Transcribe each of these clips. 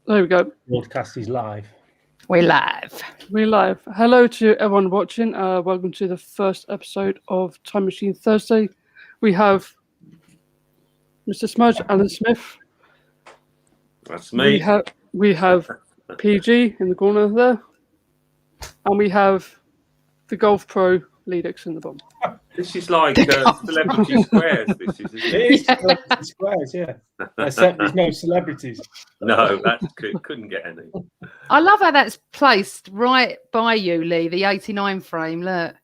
There we go. Broadcast is live. We're live. We're live. Hello to everyone watching. Welcome to the first episode of Time Machine Thursday. We have Mr. Smudge, Alan Smith. That's me. We have PG in the corner there, and we have the golf pro Lee Dixon in the bottom. This is like Celebrity Squares. This is, isn't it? It is Celebrity Squares, yeah. Except there's no celebrities. No, that couldn't get any. I love how that's placed right by you, Lee. The 89 frame. Look.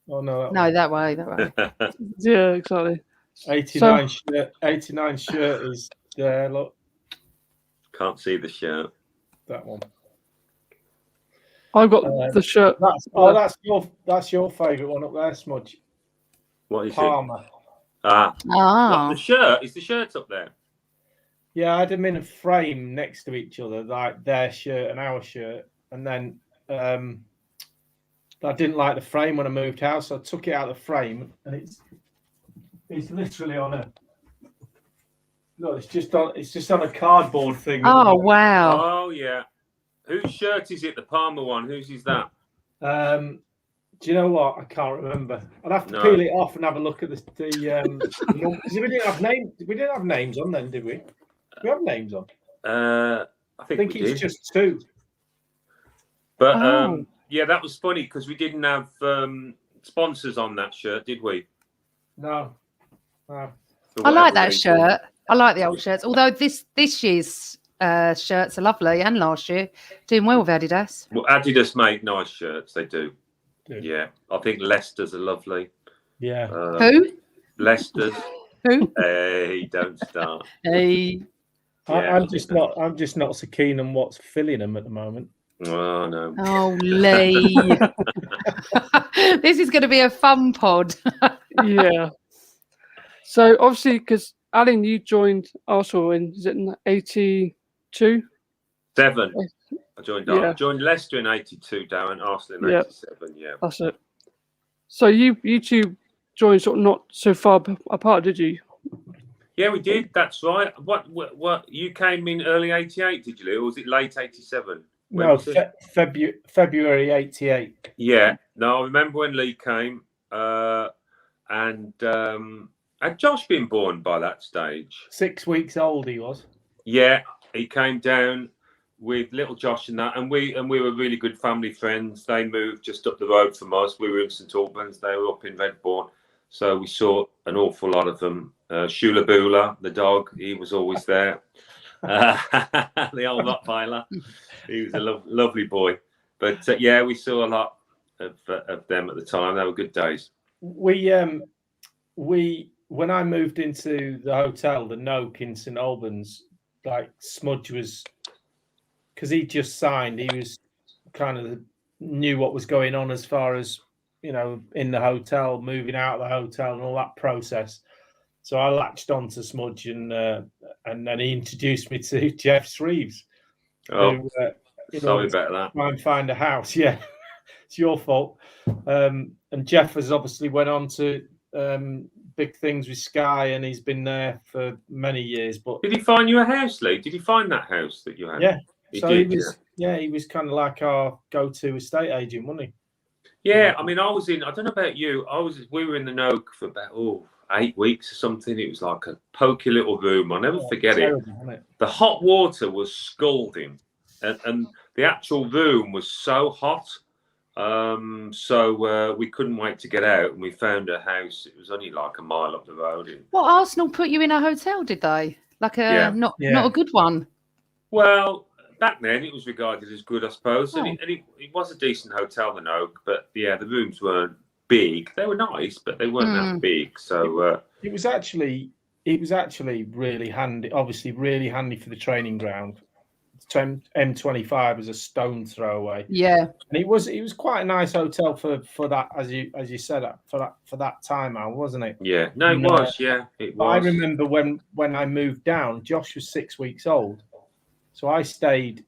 Oh no, That way. Yeah, exactly. 89 shirt is there. Look, Can't see the shirt. that one. I've got the shirt. That's your favourite one up there, Smudge. What is Palmer. it? What, Ah. the shirt? Is the shirt up there? Yeah, I had them in a frame next to each other, like their shirt and our shirt. And then I didn't like the frame when I moved house, so I took it out of the frame, and it's literally on a. No, it's just on a cardboard thing. Oh, wow. Oh yeah. Whose shirt is it? The Palmer one. Whose is that? Do you know what? I can't remember. I'd have to peel it off and have a look at the because we didn't have names. We didn't have names on then, did we? Did we have names on? I think we it's did. just two. But yeah, that was funny because we didn't have sponsors on that shirt, did we? No. I like that shirt. I like the old shirts. Although this year's shirts are lovely, and last year doing well with Adidas. Well, Adidas make nice shirts. They do. Yeah, I think Leicester's are lovely. Yeah. Who? Leicester's. Who? Hey, don't start. Hey. Yeah, I'm just not so keen on what's filling them at the moment. Oh no. Oh, Lee. This is going to be a fun pod. Yeah. So obviously, because Alan, you joined Arsenal in 82? 7. I joined Leicester in 82, Darren. Arsenal in 87. Yeah. That's it. So you two joined sort of not so far apart, did you? Yeah, we did. That's right. What? You came in early 88, did you, Lou? Or was it late 87? No, February 88. Yeah. No, I remember when Lee came. And had Josh been born by that stage? 6 weeks old he was. Yeah, he came down with little Josh and that, and we were really good family friends. They moved just up the road from us. We were in St Albans. They were up in Redbourne, so we saw an awful lot of them. Shula Bula, the dog, he was always there. The old Rottweiler, he was a lovely boy. But yeah, we saw a lot of them at the time. They were good days. When I moved into the hotel, the Noak in St Albans, like Smudge was, because he just signed, he was kind of knew what was going on as far as, you know, in the hotel, moving out of the hotel and all that process. So I latched on to Smudge and then he introduced me to Jeff Shreves. Oh, sorry about that. Try and find a house. Yeah, it's your fault. And Jeff has obviously went on to big things with Sky, and he's been there for many years. But did he find you a house, Lee? Did he find that house that you had? Yeah, he was kind of like our go-to estate agent, wasn't he? Yeah, I mean, I don't know about you. We were in the Noak for about 8 weeks or something. It was like a pokey little room. I'll never forget terrible, it. The hot water was scalding, and the actual room was so hot. So we couldn't wait to get out, and we found a house. It was only like a mile up the road. What, Arsenal put you in a hotel, did they? Like not a good one? Well, back then it was regarded as good, I suppose. And it was a decent hotel, the Oak, but yeah, the rooms weren't big. They were nice, but they weren't that big. So it was actually really handy. Obviously, really handy for the training ground. M25 was a stone throw away. Yeah, and it was quite a nice hotel for that, as you said, for that time, Al, wasn't it? Yeah, no, it was. Yeah, it was. I remember when I moved down, Josh was 6 weeks old, so I stayed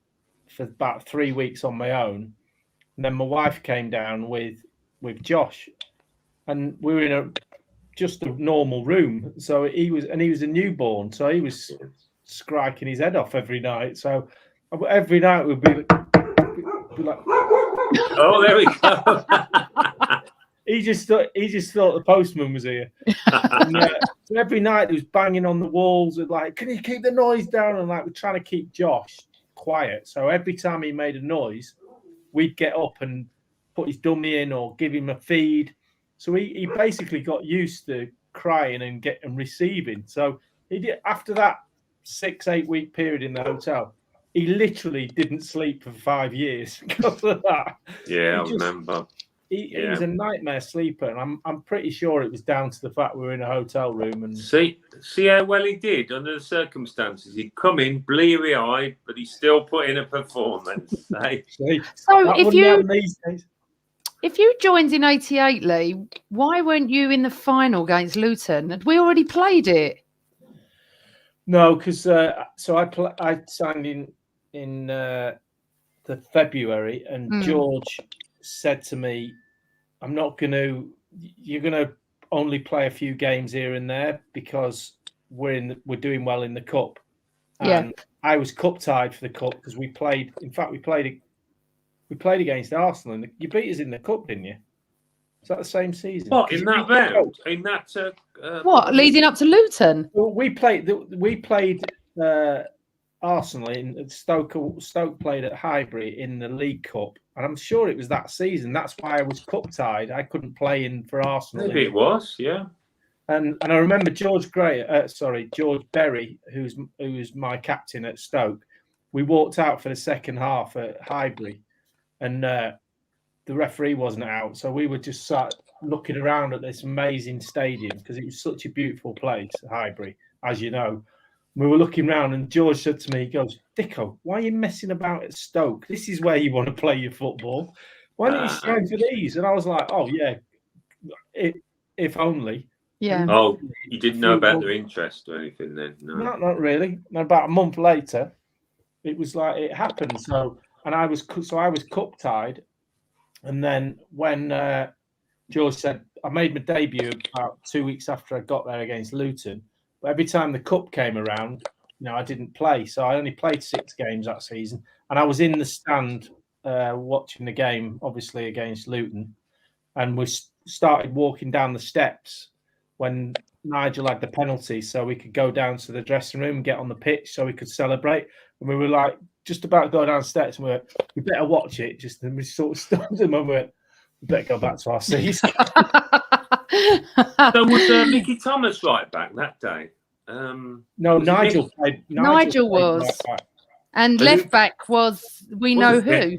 for about 3 weeks on my own, and then my wife came down with Josh, and we were in just a normal room. So he was a newborn, so he was striking his head off every night. So Every night we'd be like, Oh, there we go. he just thought the postman was here. And, so every night he was banging on the walls with like, can you keep the noise down? And like, we're trying to keep Josh quiet. So every time he made a noise, we'd get up and put his dummy in or give him a feed. So he basically got used to crying and receiving. So he did, after that 6-8 week period in the hotel, he literally didn't sleep for 5 years because of that. Yeah, I remember. He was a nightmare sleeper, and I'm pretty sure it was down to the fact we were in a hotel room. And see how well he did under the circumstances. He'd come in bleary-eyed, but he still put in a performance. So if you joined in '88, Lee, why weren't you in the final against Luton? Had we already played it? No, because I signed in the February, and George said to me, you're gonna only play a few games here and there because we're doing well in the cup. And I was cup tied for the cup because we played against Arsenal, and you beat us in the cup, didn't you? Is that the same season? What, in that round? In that what, leading up to Luton? Well, we played Arsenal in Stoke played at Highbury in the League Cup, and I'm sure it was that season. That's why I was cup tied. I couldn't play in for Arsenal. Maybe it was, yeah. And I remember George Berry, who's my captain at Stoke. We walked out for the second half at Highbury, and the referee wasn't out, so we were just sat looking around at this amazing stadium because it was such a beautiful place, Highbury, as you know. We were looking around, and George said to me, he goes, Dicko, why are you messing about at Stoke? This is where you want to play your football. Why don't you sign for these? And I was like, oh, yeah, if only. Yeah. Oh, you didn't know about their interest or anything then? No. Not really. And about a month later, it was like it happened. So I was cup tied. And then when George said, I made my debut about 2 weeks after I got there against Luton. But every time the cup came around, I didn't play. So I only played 6 games that season. And I was in the stand watching the game, obviously, against Luton. And we started walking down the steps when Nigel had the penalty, so we could go down to the dressing room and get on the pitch so we could celebrate. And we were like just about to go down the steps, and we better watch it. And we sort of stopped them and we better go back to our seats. So was Mickey Thomas right back that day? No, Nigel played. Nigel was. Right back. And left back was we know who.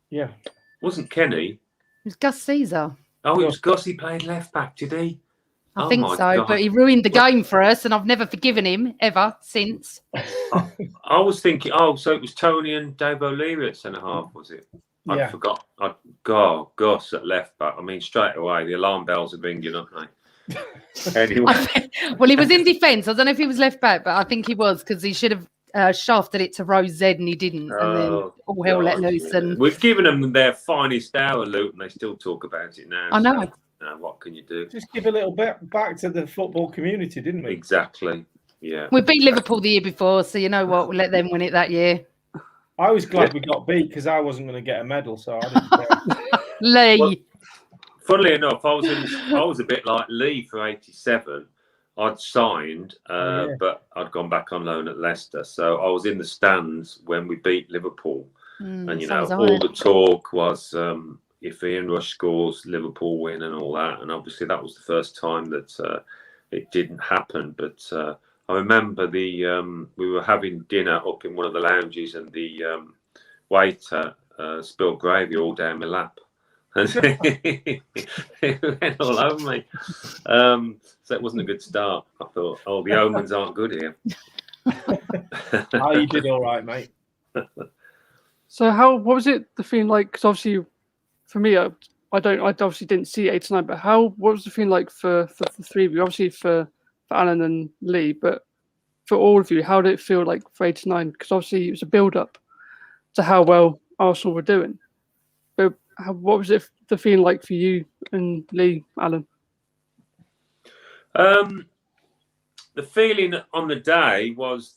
Yeah. Wasn't Kenny? It was Gus Caesar. Oh, it was Gus. He played left back, did he? I think so, God. But he ruined the game for us, and I've never forgiven him ever since. I was thinking, so it was Tony and Dave O'Leary at centre half, was it? I forgot. Gus at left back. I mean, straight away, the alarm bells are ringing, aren't they? Anyway. Well, he was in defence. I don't know if he was left back, but I think he was because he should have shafted it to Rose Z and he didn't. And then all hell let loose. And we've given them their finest hour, Luke, and they still talk about it now. I know. So, what can you do? Just give a little bit back to the football community, didn't we? Exactly. Yeah. We beat Liverpool the year before, so you know what? We'll let them win it that year. I was glad we got beat because I wasn't going to get a medal, so I didn't care. Lee. Well, funnily enough, I was a bit like Lee for '87. I'd signed, but I'd gone back on loan at Leicester, so I was in the stands when we beat Liverpool, and all the talk was if Ian Rush scores, Liverpool win, and all that. And obviously, that was the first time that it didn't happen. But I remember we were having dinner up in one of the lounges, and the waiter spilled gravy all down my lap. And it went all over me. So it wasn't a good start. I thought, the omens aren't good here. You did all right, mate. So what was it, the feeling like? Because obviously, for me, I obviously didn't see 89, but what was the feeling like for the three of you? Obviously for Alan and Lee, but for all of you, how did it feel like for 89? Because obviously it was a build-up to how well Arsenal were doing. But what was it, the feeling like for you and Lee, Alan? The feeling on the day was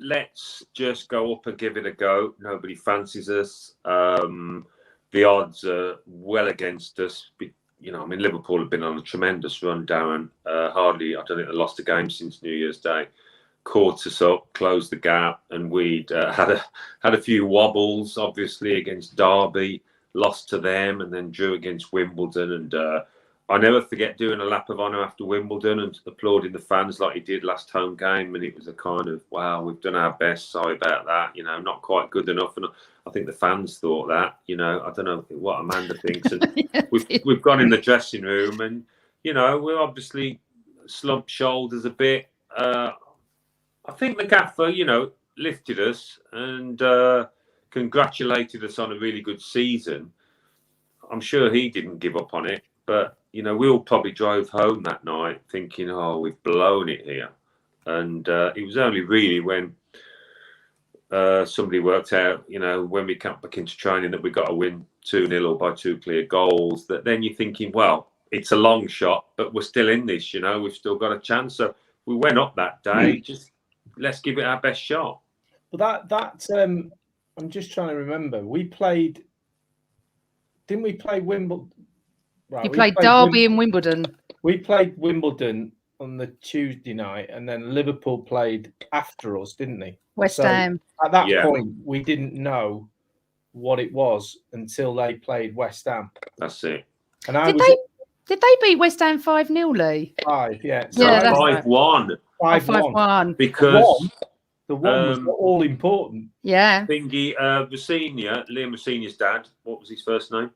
let's just go up and give it a go. Nobody fancies us. The odds are well against us. You know, I mean, Liverpool have been on a tremendous run, Darren. Hardly, I don't think they lost a game since New Year's Day. Caught us up, closed the gap, and we'd had a few wobbles, obviously, against Derby, lost to them, and then drew against Wimbledon. And I never forget doing a lap of honour after Wimbledon and applauding the fans like he did last home game. And it was a kind of, wow, we've done our best. Sorry about that. You know, not quite good enough. And I think the fans thought that. You know, I don't know what Amanda thinks. And we've gone in the dressing room, and you know, we're obviously slumped shoulders a bit. I think the gaffer, you know, lifted us and congratulated us on a really good season. I'm sure he didn't give up on it, but you know, we all probably drove home that night thinking, "Oh, we've blown it here." And it was only really when somebody worked out, you know, when we came back into training that we got to win 2-0 or by 2 clear goals, that then you're thinking, well, it's a long shot, but we're still in this, you know, we've still got a chance. So we went up that day, just let's give it our best shot. Well, I'm just trying to remember. Didn't we play Wimbledon? Right, you played Derby and Wimbledon. We played Wimbledon on the Tuesday night, and then Liverpool played after us, didn't they? West Ham. At that point, we didn't know what it was until they played West Ham. That's it. And did they beat West Ham 5-0, Lee? 5, yeah. So Yeah, that's 5-1. 5-1. Because the one was all important. Yeah. Thingy, Liam Rosenior's dad, what was his first name?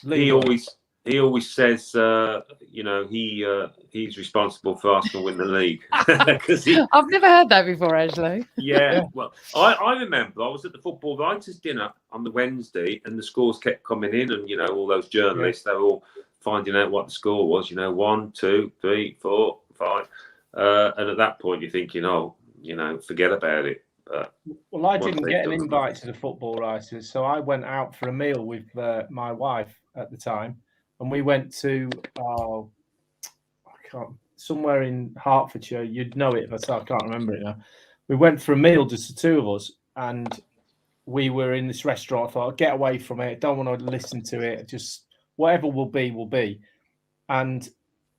He always says, you know, he's responsible for Arsenal win the league. I've never heard that before, actually. Yeah, well, I remember I was at the football writers' dinner on the Wednesday, and the scores kept coming in, and you know, all those journalists, they were all finding out what the score was. You know, 1, 2, 3, 4, 5, and at that point, you're thinking, oh, you know, forget about it. Well, I didn't get an invite to the football writers, so I went out for a meal with my wife at the time, and we went to somewhere in Hertfordshire. You'd know it, but I can't remember it now. We went for a meal, just the two of us, and we were in this restaurant. I thought, I'll get away from it. Don't want to listen to it. Just whatever will be, will be. And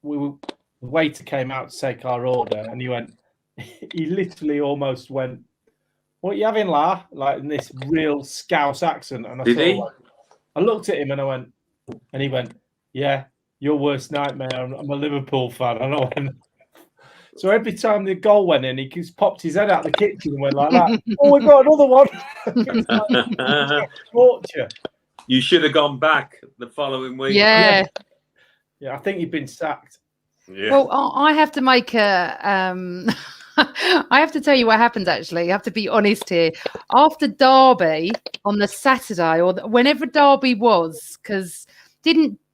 the waiter came out to take our order, and he literally almost went, "What are you having, La?" Like in this real Scouse accent. And I looked at him and he went, "Yeah, your worst nightmare. I'm a Liverpool fan." And I went, so every time the goal went in, he just popped his head out the kitchen and went like that. "Oh, we've got another one." Torture. You should have gone back the following week. Yeah. Yeah, I think he'd been sacked. Yeah. Well, I have to make a. I have to tell you what happened, actually. I have to be honest here. After Derby on the Saturday, or whenever Derby was, because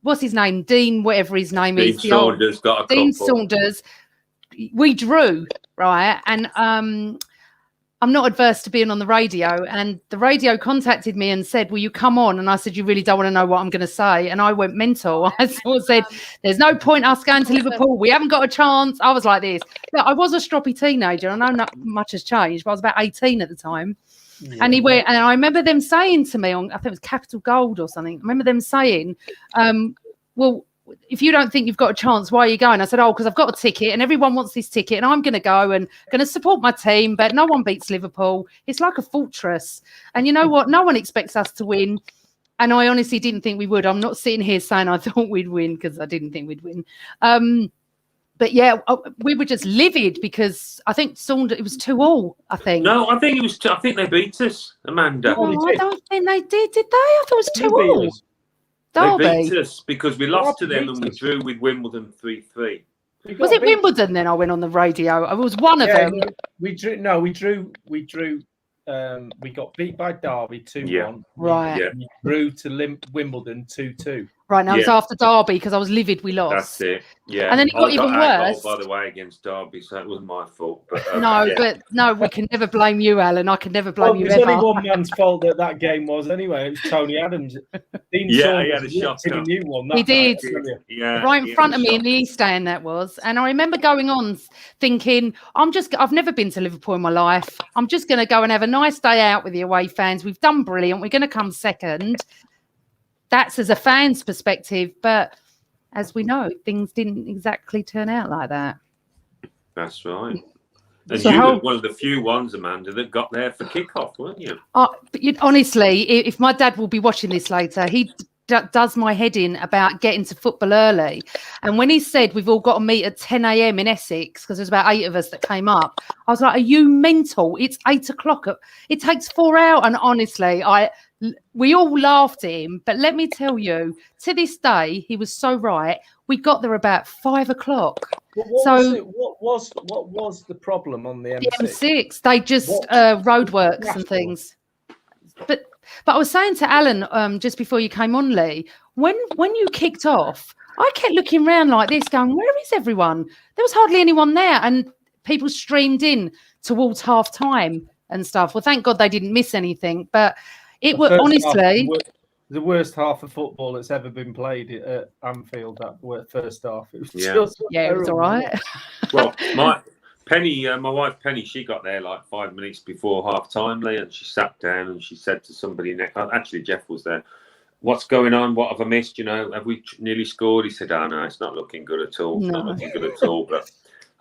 what's his name? Dean, whatever his name is. Dean Saunders got a couple. Dean Saunders. We drew, right? And I'm not adverse to being on the radio. And the radio contacted me and said, "Will you come on?" And I said, "You really don't want to know what I'm going to say." And I went mental. I sort of said, "There's no point us going to Liverpool. We haven't got a chance." I was like this. Look, I was a stroppy teenager. I know not much has changed, but I was about 18 at the time. Yeah. And he went, and I remember them saying to me I think it was Capital Gold or something. I remember them saying, "Well, if you don't think you've got a chance, why are you going?" I said, "Oh, because I've got a ticket and everyone wants this ticket and I'm going to go and going to support my team, but no one beats Liverpool. It's like a fortress. And you know what? No one expects us to win." And I honestly didn't think we would. I'm not sitting here saying I thought we'd win, because I didn't think we'd win. But yeah, we were just livid because I think Saunders, it was 2-2, I think. No, I think it was. I think they beat us, Amanda. No, I don't think they did they? I thought it was 2-2. Derby. They beat us because we lost to them and we drew with Wimbledon 3-3. Was it Wimbledon then? I went on the radio. I was one of them. We drew. We got beat by Derby 2-1. Right. We drew to Wimbledon 2-2. Right now, it's Yeah. after Derby because I was livid we lost. That's it. Yeah. And then it got I even got worse. by the way, against Derby, so it wasn't my fault. But No, we can never blame you, Alan. I can never blame Well, you there's only ever. one man's fault that game was anyway. It was Tony Adams. Dean Yeah, Saunders he had a whipped him shot. a new one. He that did. night, I tell you. Yeah. Right in he front had of a me in shot. the East Stand, that was. And I remember going on thinking, I've never been to Liverpool in my life. I'm just going to go and have a nice day out with the away fans. We've done brilliant. We're going to come second. That's as a fan's perspective. But as we know, things didn't exactly turn out like that. That's right. And So you how- were one of the few ones, Amanda, that got there for kickoff, weren't you? But honestly, if my dad will be watching this later, he does my head in about getting to football early. And when he said we've all got to meet at 10 a.m. in Essex, because there's about 8 of us that came up, I was like, are you mental? It's 8 o'clock. It takes 4 hours. And honestly, we all laughed at him. But let me tell you, to this day, he was so right. We got there about 5 o'clock. What was the problem on the M6? The M6, they just roadworks and things. But I was saying to Alan just before you came on, Lee, when you kicked off, I kept looking around like this, going, "Where is everyone?" There was hardly anyone there, and people streamed in towards half time and stuff. Well, thank God they didn't miss anything. But it was honestly the worst half of football that's ever been played at Anfield. That first half, it was it was all right. Well, my wife Penny, she got there like 5 minutes before half time, Lee, and she sat down and she said to somebody next. Actually, Jeff was there. What's going on? What have I missed? Have we nearly scored? He said, "Oh no, it's not looking good at all. It's not looking good at all." But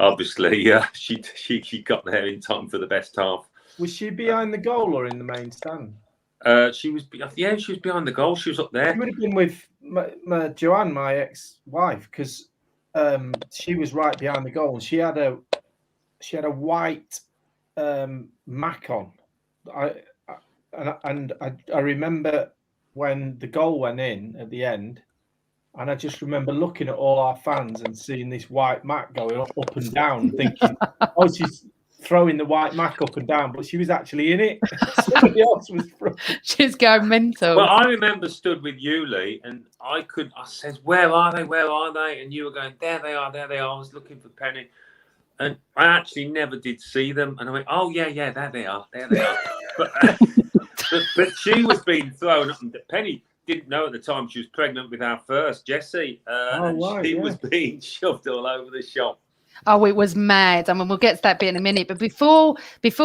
obviously, she got there in time for the best half. Was she behind the goal or in the main stand? She was behind the goal. She was up there. She would have been with Joanne, my ex-wife, because she was right behind the goal. And she had a white Mac on. I remember when the goal went in at the end, and I just remember looking at all our fans and seeing this white Mac going up and down, thinking, "Oh, she's throwing the white Mac up and down," but she was actually in it. Somebody else was throwing. She's going mental. Well, I remember stood with you, Lee, and I said, "Where are they? Where are they?" And you were going, "There they are, there they are." I was looking for Penny, and I actually never did see them. And I went, "Oh yeah, there they are, there they are." but she was being thrown up. And Penny didn't know at the time she was pregnant with our first, Jessie. She was being shoved all over the shop. Oh, it was mad. I mean, we'll get to that bit in a minute. But before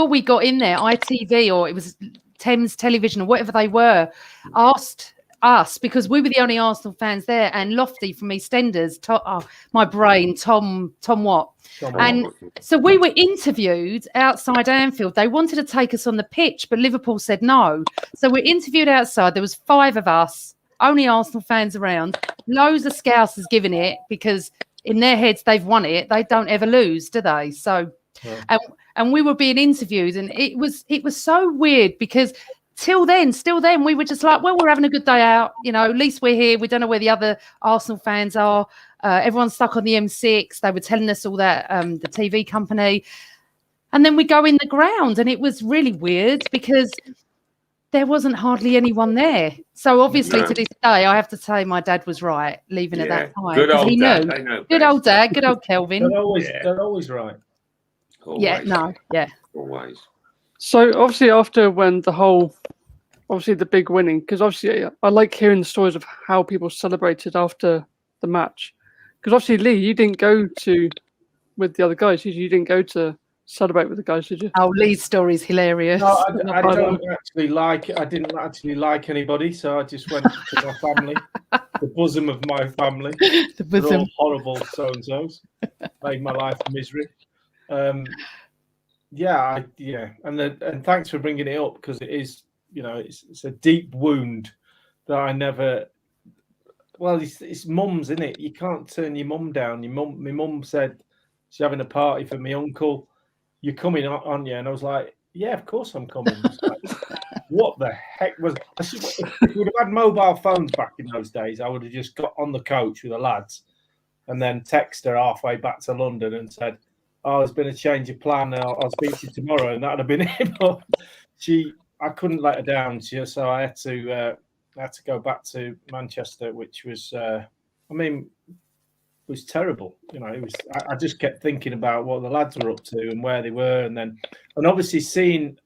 we got in there, ITV, or it was Thames Television or whatever they were, asked us, because we were the only Arsenal fans there, and Lofty from EastEnders, my brain, Tom Watt. And so we were interviewed outside Anfield. They wanted to take us on the pitch, but Liverpool said no. So we're interviewed outside. There was 5 of us, only Arsenal fans around. Loads of Scousers giving it, because in their heads they've won it. They don't ever lose, do they? So, and we were being interviewed, and it was so weird, because still then, we were just like, well, we're having a good day out. At least we're here. We don't know where the other Arsenal fans are. Everyone's stuck on the M6. They were telling us all that, the TV company. And then we go in the ground, and it was really weird because there wasn't hardly anyone there. So obviously to this day, I have to say my dad was right leaving at that time. Good old he dad. knew. Good old dad. Good old Kelvin. They're always right. Always. Yeah. Always. So obviously after when the big winning, because obviously I like hearing the stories of how people celebrated after the match. Because obviously, Lee, you didn't go with the other guys. You didn't go to celebrate with the guys, did you? Oh, Lee's story is hilarious. No, I didn't actually like anybody, so I just went to my family, the bosom of my family. The bosom. They're all horrible so-and-sos. Made my life a misery. And thanks for bringing it up, because it is, it's a deep wound that I never. Well, it's mums, isn't it? You can't turn your mum down. My mum said she's having a party for my uncle. You're coming, aren't you? And I was like, yeah, of course I'm coming. What the heck was? If we would have had mobile phones back in those days, I would have just got on the coach with the lads, and then text her halfway back to London and said, "Oh, there's been a change of plan. I'll speak to you tomorrow," and that'd have been it. But I couldn't let her down, so I had to had to go back to Manchester, which was, was terrible. You know, it was. I just kept thinking about what the lads were up to and where they were, and obviously seeing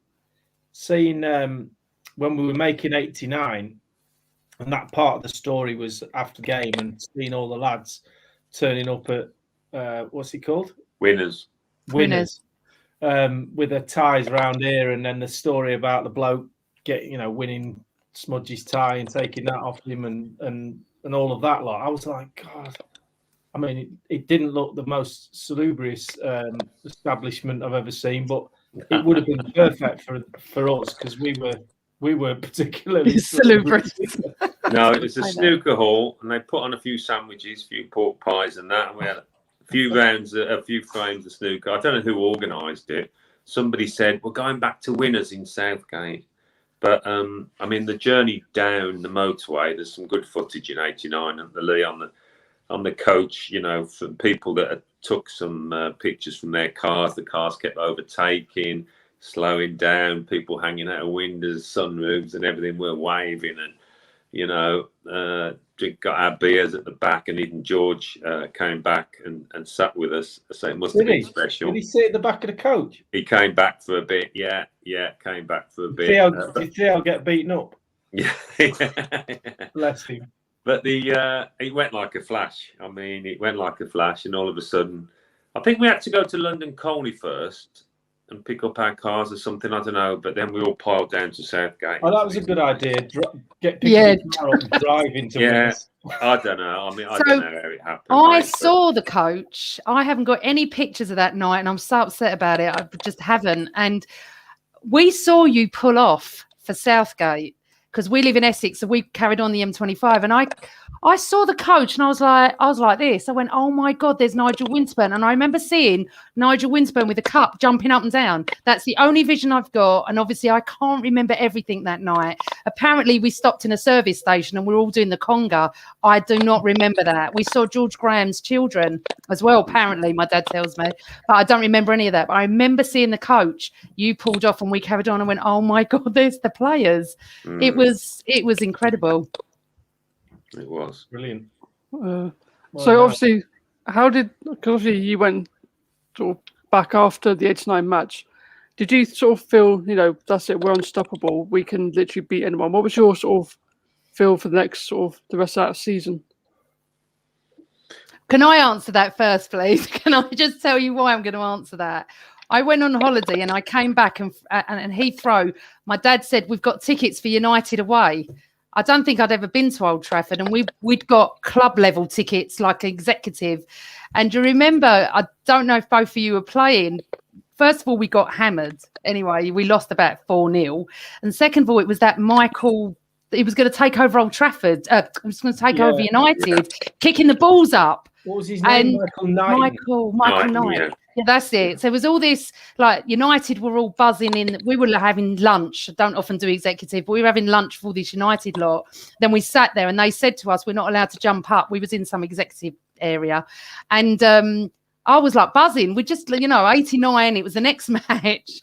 when we were making '89, and that part of the story was after game, and seeing all the lads turning up at what's it called? Winners. With their ties around here, and then the story about the bloke winning Smudgy's tie and taking that off him, and all of that lot. I was like, God. I mean, it didn't look the most salubrious establishment I've ever seen, but it would have been perfect for us because we were particularly salubrious. No, it was a snooker hall, and they put on a few sandwiches, a few pork pies, and that. And we had a few rounds, a few frames of snooker. I don't know who organised it. Somebody said we're going back to Winners in Southgate, but I mean, the journey down the motorway. There's some good footage in '89 at the Lee on the coach, you know, from people that took some pictures from their cars. The cars kept overtaking, slowing down, people hanging out of windows, sunroofs and everything. We're waving and, you know, got our beers at the back, and even George came back and sat with us. So it must have been special. Did he sit at the back of the coach? He came back for a bit. Yeah, came back for a bit. Did you see how get beaten up? Yeah. Bless him. But it went like a flash. I mean, it went like a flash, and all of a sudden, I think we had to go to London Colney first and pick up our cars or something. I don't know. But then we all piled down to Southgate. Oh, that was a good idea. Pick your car up and drive into Winners. I don't know. I mean, I don't know how it happened. I saw the coach. I haven't got any pictures of that night, and I'm so upset about it. I just haven't. And we saw you pull off for Southgate, because we live in Essex, so we carried on the M25, and I saw the coach, and I was like this. I went, oh my God, there's Nigel Winsburn. And I remember seeing Nigel Winsburn with a cup jumping up and down. That's the only vision I've got. And obviously I can't remember everything that night. Apparently we stopped in a service station and we were all doing the conga. I do not remember that. We saw George Graham's children as well, apparently, my dad tells me. But I don't remember any of that. But I remember seeing the coach. You pulled off and we carried on and went, oh my God, there's the players. It was incredible. It was brilliant. So obviously, because obviously you went sort of back after the '89 match. Did you sort of feel, you know, that's it, we're unstoppable, we can literally beat anyone? What was your sort of feel for the next sort of the rest of that season? Can I answer that first, please? Can I just tell you why I'm going to answer that? I went on holiday and I came back and Heathrow, my dad said, we've got tickets for United away. I don't think I'd ever been to Old Trafford, and we'd got club level tickets like executive. And do you remember, I don't know if both of you were playing. First of all, we got hammered. Anyway, we lost about 4-0. And second of all, it was that Michael, he was going to take over Old Trafford. He was going to take over United, kicking the balls up. What was his name? Michael Knight. Yeah, that's it. So it was all this, like, United were all buzzing in. We were having lunch. I don't often do executive, but we were having lunch for all this United lot. Then we sat there and they said to us, we're not allowed to jump up. We was in some executive area. And I was like buzzing. We just, 89, it was the next match.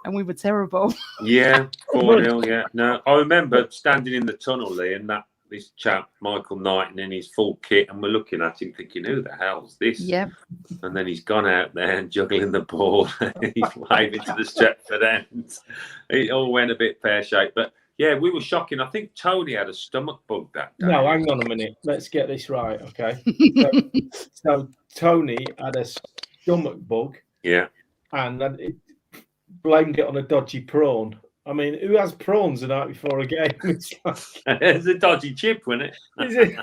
And we were terrible. Yeah, 4-0, yeah. No, I remember standing in the tunnel, Lee, and this chap, Michael Knight, in his full kit, and we're looking at him thinking, who the hell's this? Yeah. And then he's gone out there and juggling the ball. He's waving to the Stretford end. It all went a bit pear-shaped. But, yeah, we were shocking. I think Tony had a stomach bug that day. No, hang on a minute. Let's get this right, okay? So Tony had a stomach bug. Yeah. And blamed it on a dodgy prawn. I mean, who has prawns the night before a game? It's a dodgy chip, wasn't it?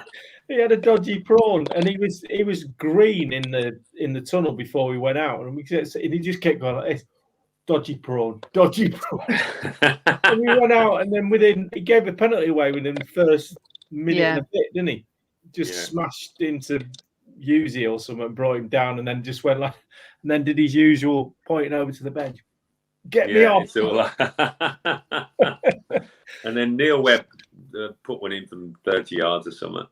He had a dodgy prawn, and he was green in the tunnel before we went out, and he just kept going like this, dodgy prawn. And we went out, and then he gave a penalty away within the first minute and a bit, didn't he? Just smashed into Husey or something, brought him down, and then just went like, and then did his usual pointing over to the bench. Get me off. And then Neil Webb put one in from 30 yards or something.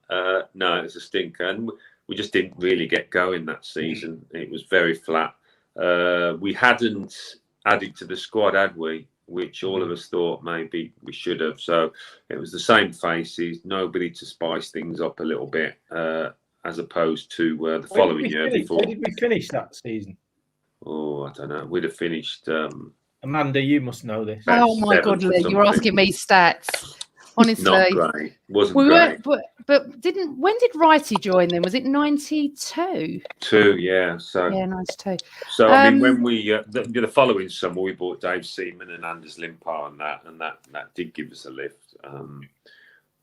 No, it was a stinker. And we just didn't really get going that season. It was very flat. We hadn't added to the squad, had we? which all of us thought maybe we should have. So it was the same faces, nobody to spice things up a little bit, as opposed to the following year before. Where did we finish that season? Oh, I don't know. We'd have finished. Amanda, you must know this. Oh my God, Lee, you're asking me stats. Honestly, not great. Wasn't great. But when did Righty join then? Was it 92? 2, yeah. So yeah, 92. So I mean, when we the following summer we bought Dave Seaman and Anders Limpar and that did give us a lift.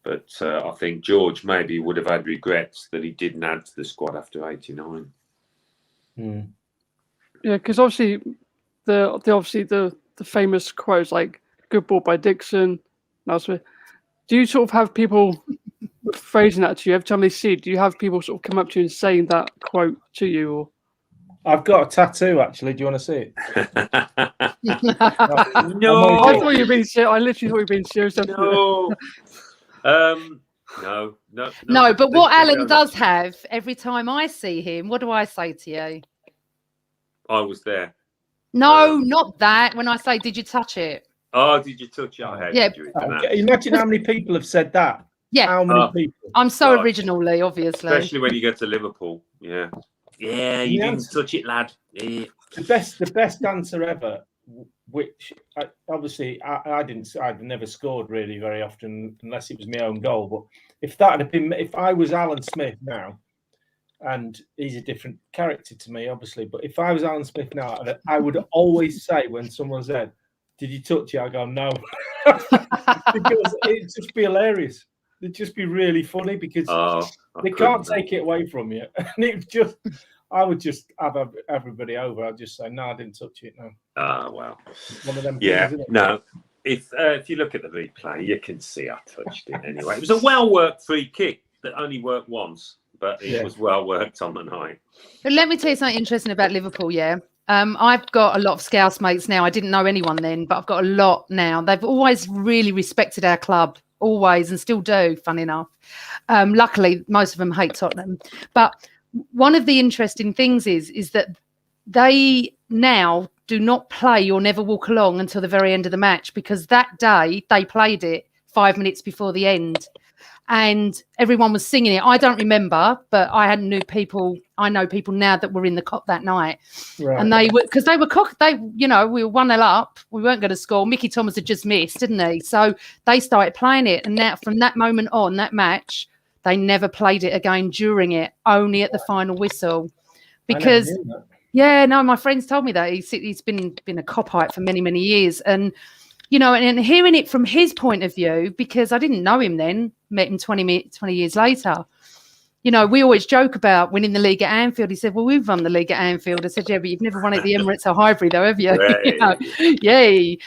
But I think George maybe would have had regrets that he didn't add to the squad after '89. Yeah, because obviously the famous quotes like "good ball by Dixon." Do you sort of have people phrasing that to you every time they see it? Do you have people sort of come up to you and saying that quote to you? Or I've got a tattoo actually. Do you want to see it? No, I thought you were being serious. I literally thought you were being serious. No. No, but what Alan does have every time I see him, what do I say to you? I was there. No, not that. When I say, did you touch it? Oh, did you touch it? Yeah. Imagine how many people have said that. Yeah. How many people? I'm so originally, obviously. Especially when you get to Liverpool. Yeah. Yeah, you didn't touch it, lad. Yeah. The best answer ever, which obviously I've never scored really very often unless it was my own goal. But if I was Alan Smith now, and he's a different character to me, obviously, but if I was Alan Smith now, I would always say when someone said, "Did you touch it?" I go, "No," because it'd just be hilarious. It'd just be really funny because they can't take it away from you, and I would just have everybody over. I'd just say, "No, I didn't touch it." No. Well. One of them. Yeah. Things, isn't it? No. If you look at the replay, you can see I touched it anyway. It was a well-worked free kick that only worked once, but it was well worked on the night. But let me tell you something interesting about Liverpool. Yeah. I've got a lot of Scouse mates now. I didn't know anyone then, but I've got a lot now. They've always really respected our club, always, and still do, fun enough. Luckily, most of them hate Tottenham. But one of the interesting things is that they now do not play or never walk along until the very end of the match, because that day they played it 5 minutes before the end. And everyone was singing it. I don't remember, but I know people now that were in the cop that night, right. And we were 1-0 up. We weren't going to score. Mickey Thomas had just missed, didn't he? So they started playing it, and now from that moment on, that match, they never played it again during it, only at the final whistle, because my friends told me that he's been a cop-ite for many, many years, and. And hearing it from his point of view, because I didn't know him then, met him 20 years later. We always joke about winning the league at Anfield. He said, "Well, we've won the league at Anfield." I said, "Yeah, but you've never won at the Emirates or Highbury, though, have you?" Yay.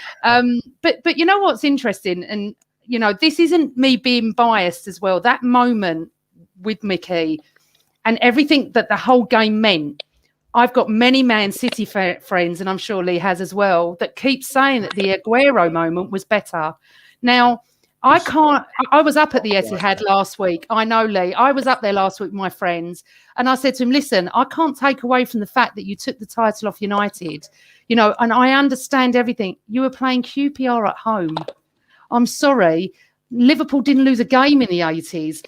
But you know what's interesting? And, this isn't me being biased as well. That moment with Mickey and everything that the whole game meant, I've got many Man City friends, and I'm sure Lee has as well, that keep saying that the Aguero moment was better. Now, I was up at the Etihad last week. I know, Lee. I was up there last week with my friends, and I said to him, "Listen, I can't take away from the fact that you took the title off United, and I understand everything. You were playing QPR at home. I'm sorry. Liverpool didn't lose a game in the 80s.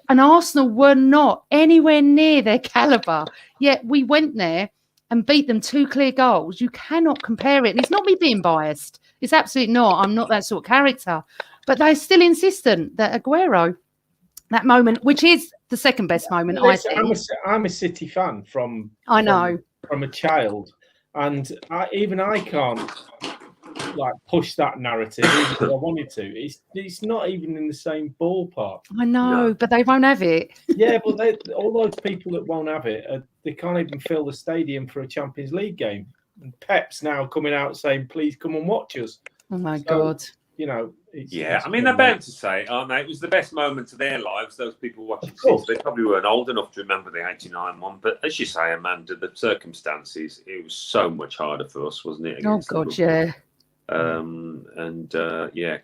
And Arsenal were not anywhere near their calibre. Yet we went there and beat them 2 clear goals. You cannot compare it. And it's not me being biased. It's absolutely not. I'm not that sort of character. But they're still insistent that Aguero, that moment, which is the second best moment, I think. I'm a City fan from a child. And I can't push that narrative even if I wanted to. It's not even in the same ballpark. I know, but they won't have it. Yeah, but all those people that won't have it, they can't even fill the stadium for a Champions League game. And Pep's now coming out saying, "Please come and watch us." Oh my God. I mean, they're bound to say, aren't they? It was the best moment of their lives, those people watching City. They probably weren't old enough to remember the 89 one. But as you say, Amanda, the circumstances, it was so much harder for us, wasn't it? Oh, God, yeah.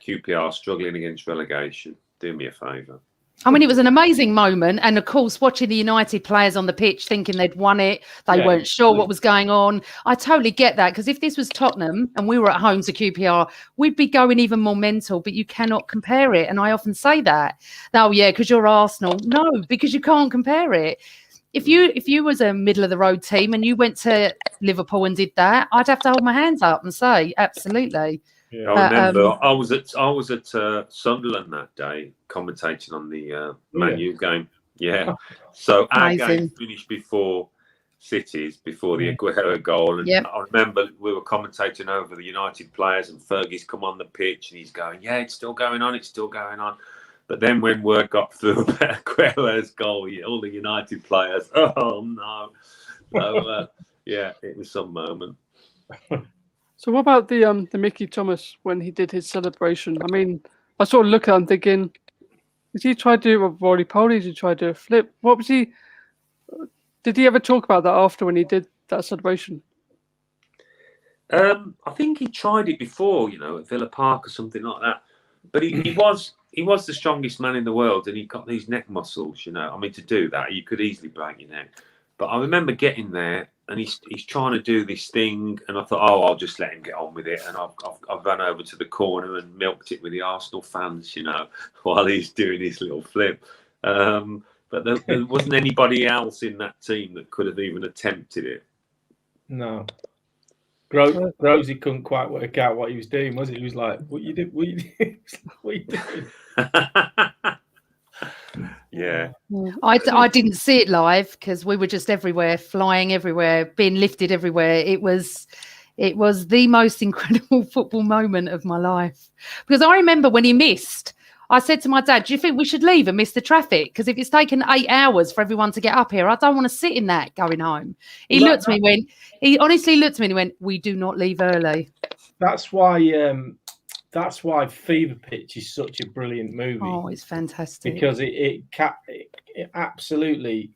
QPR struggling against relegation. Do me a favour. I mean, it was an amazing moment. And of course, watching the United players on the pitch thinking they'd won it, they weren't sure what was going on. I totally get that, because if this was Tottenham and we were at home to QPR, we'd be going even more mental, but you cannot compare it. And I often say that. Oh, yeah, because you're Arsenal. No, because you can't compare it. If you was a middle of the road team and you went to Liverpool and did that, I'd have to hold my hands up and say, absolutely. Yeah. I remember I was at Sunderland that day commentating on the Man U game. Yeah, so our game finished before City's, before the Aguero goal, and I remember we were commentating over the United players, and Fergie's come on the pitch and he's going, "Yeah, it's still going on, it's still going on." But then when word got through about Aguero's goal, all the United players, oh no! So yeah, it was some moment. So what about the Mickey Thomas when he did his celebration? I mean, I sort of look at him thinking, did he try to do a roly-poly? Did he try to do a flip? What was he? Did he ever talk about that after when he did that celebration? I think he tried it before, at Villa Park or something like that. But he was the strongest man in the world, and he got these neck muscles. I mean, to do that, you could easily break your neck. But I remember getting there, and he's trying to do this thing, and I thought, oh, I'll just let him get on with it. And I've run over to the corner and milked it with the Arsenal fans, while he's doing his little flip. But there wasn't anybody else in that team that could have even attempted it. No. Rosie couldn't quite work out what he was doing, was he? He was like, what you doing? Yeah. I didn't see it live because we were just everywhere, flying everywhere, being lifted everywhere. It was the most incredible football moment of my life, because I remember when he missed, I said to my dad, do you think we should leave and miss the traffic? Because if it's taken 8 hours for everyone to get up here, I don't want to sit in that going home. He honestly looked at me and went, we do not leave early. That's why Fever Pitch is such a brilliant movie. Oh, it's fantastic. Because it absolutely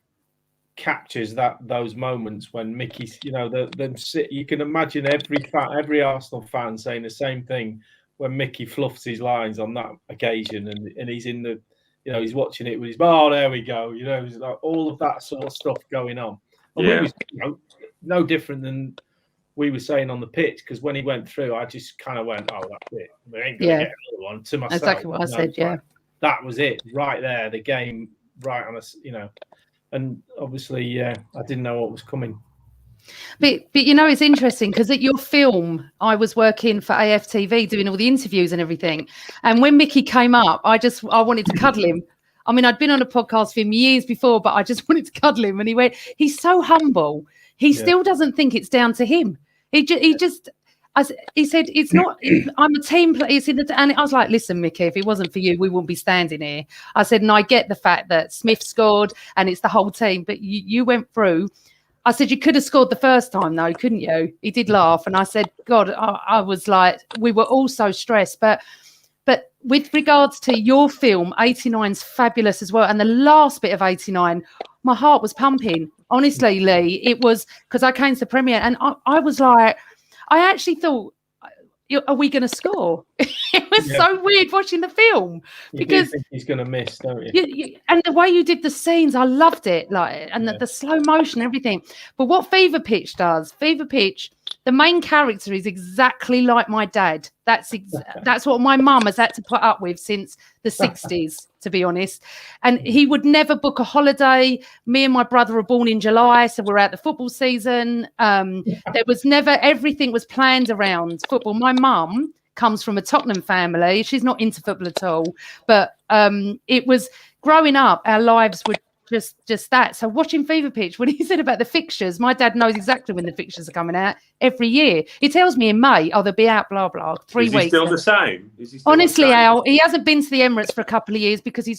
captures those moments when Mickey's, you can imagine every Arsenal fan saying the same thing when Mickey fluffs his lines on that occasion, and he's in the, he's watching it with his, oh, there we go, it's like all of that sort of stuff going on. And we was, no different than we were saying on the pitch, because when he went through, I just kind of went, oh, that's it. We ain't going to get another one, to myself. Exactly what I said, like, that was it, right there, the game, right on us, And obviously, I didn't know what was coming. But it's interesting because at your film, I was working for AFTV doing all the interviews and everything. And when Mickey came up, I wanted to cuddle him. I mean, I'd been on a podcast for him years before, but I just wanted to cuddle him. And he went, he's so humble. He still doesn't think it's down to him. He said, it's not, I'm a team player. And I was like, listen, Mickey, if it wasn't for you, we wouldn't be standing here. I said, and I get the fact that Smith scored and it's the whole team, but you went through. I said, you could have scored the first time, though, couldn't you? He did laugh. And I said, God, I was like, we were all so stressed. But with regards to your film, 89's fabulous as well. And the last bit of 89, my heart was pumping. Honestly, Lee, it was because I came to the premiere and I was like, I actually thought, are we going to score? It was so weird watching the film because you think he's going to miss, don't you? And the way you did the scenes, I loved it, and the slow motion, everything. But what Fever Pitch does, the main character is exactly like my dad. That's what my mum has had to put up with since the 60s, to be honest. And he would never book a holiday. Me and my brother were born in July, so we're out the football season. There was never, everything was planned around football. My mum comes from a Tottenham family. She's not into football at all. But it was, growing up, our lives were just that. So watching Fever Pitch, when he said about the fixtures, my dad knows exactly when the fixtures are coming out every year. He tells me in May, they'll be out, blah, blah, 3 weeks. Is he still the same? Honestly, Al, he hasn't been to the Emirates for a couple of years because he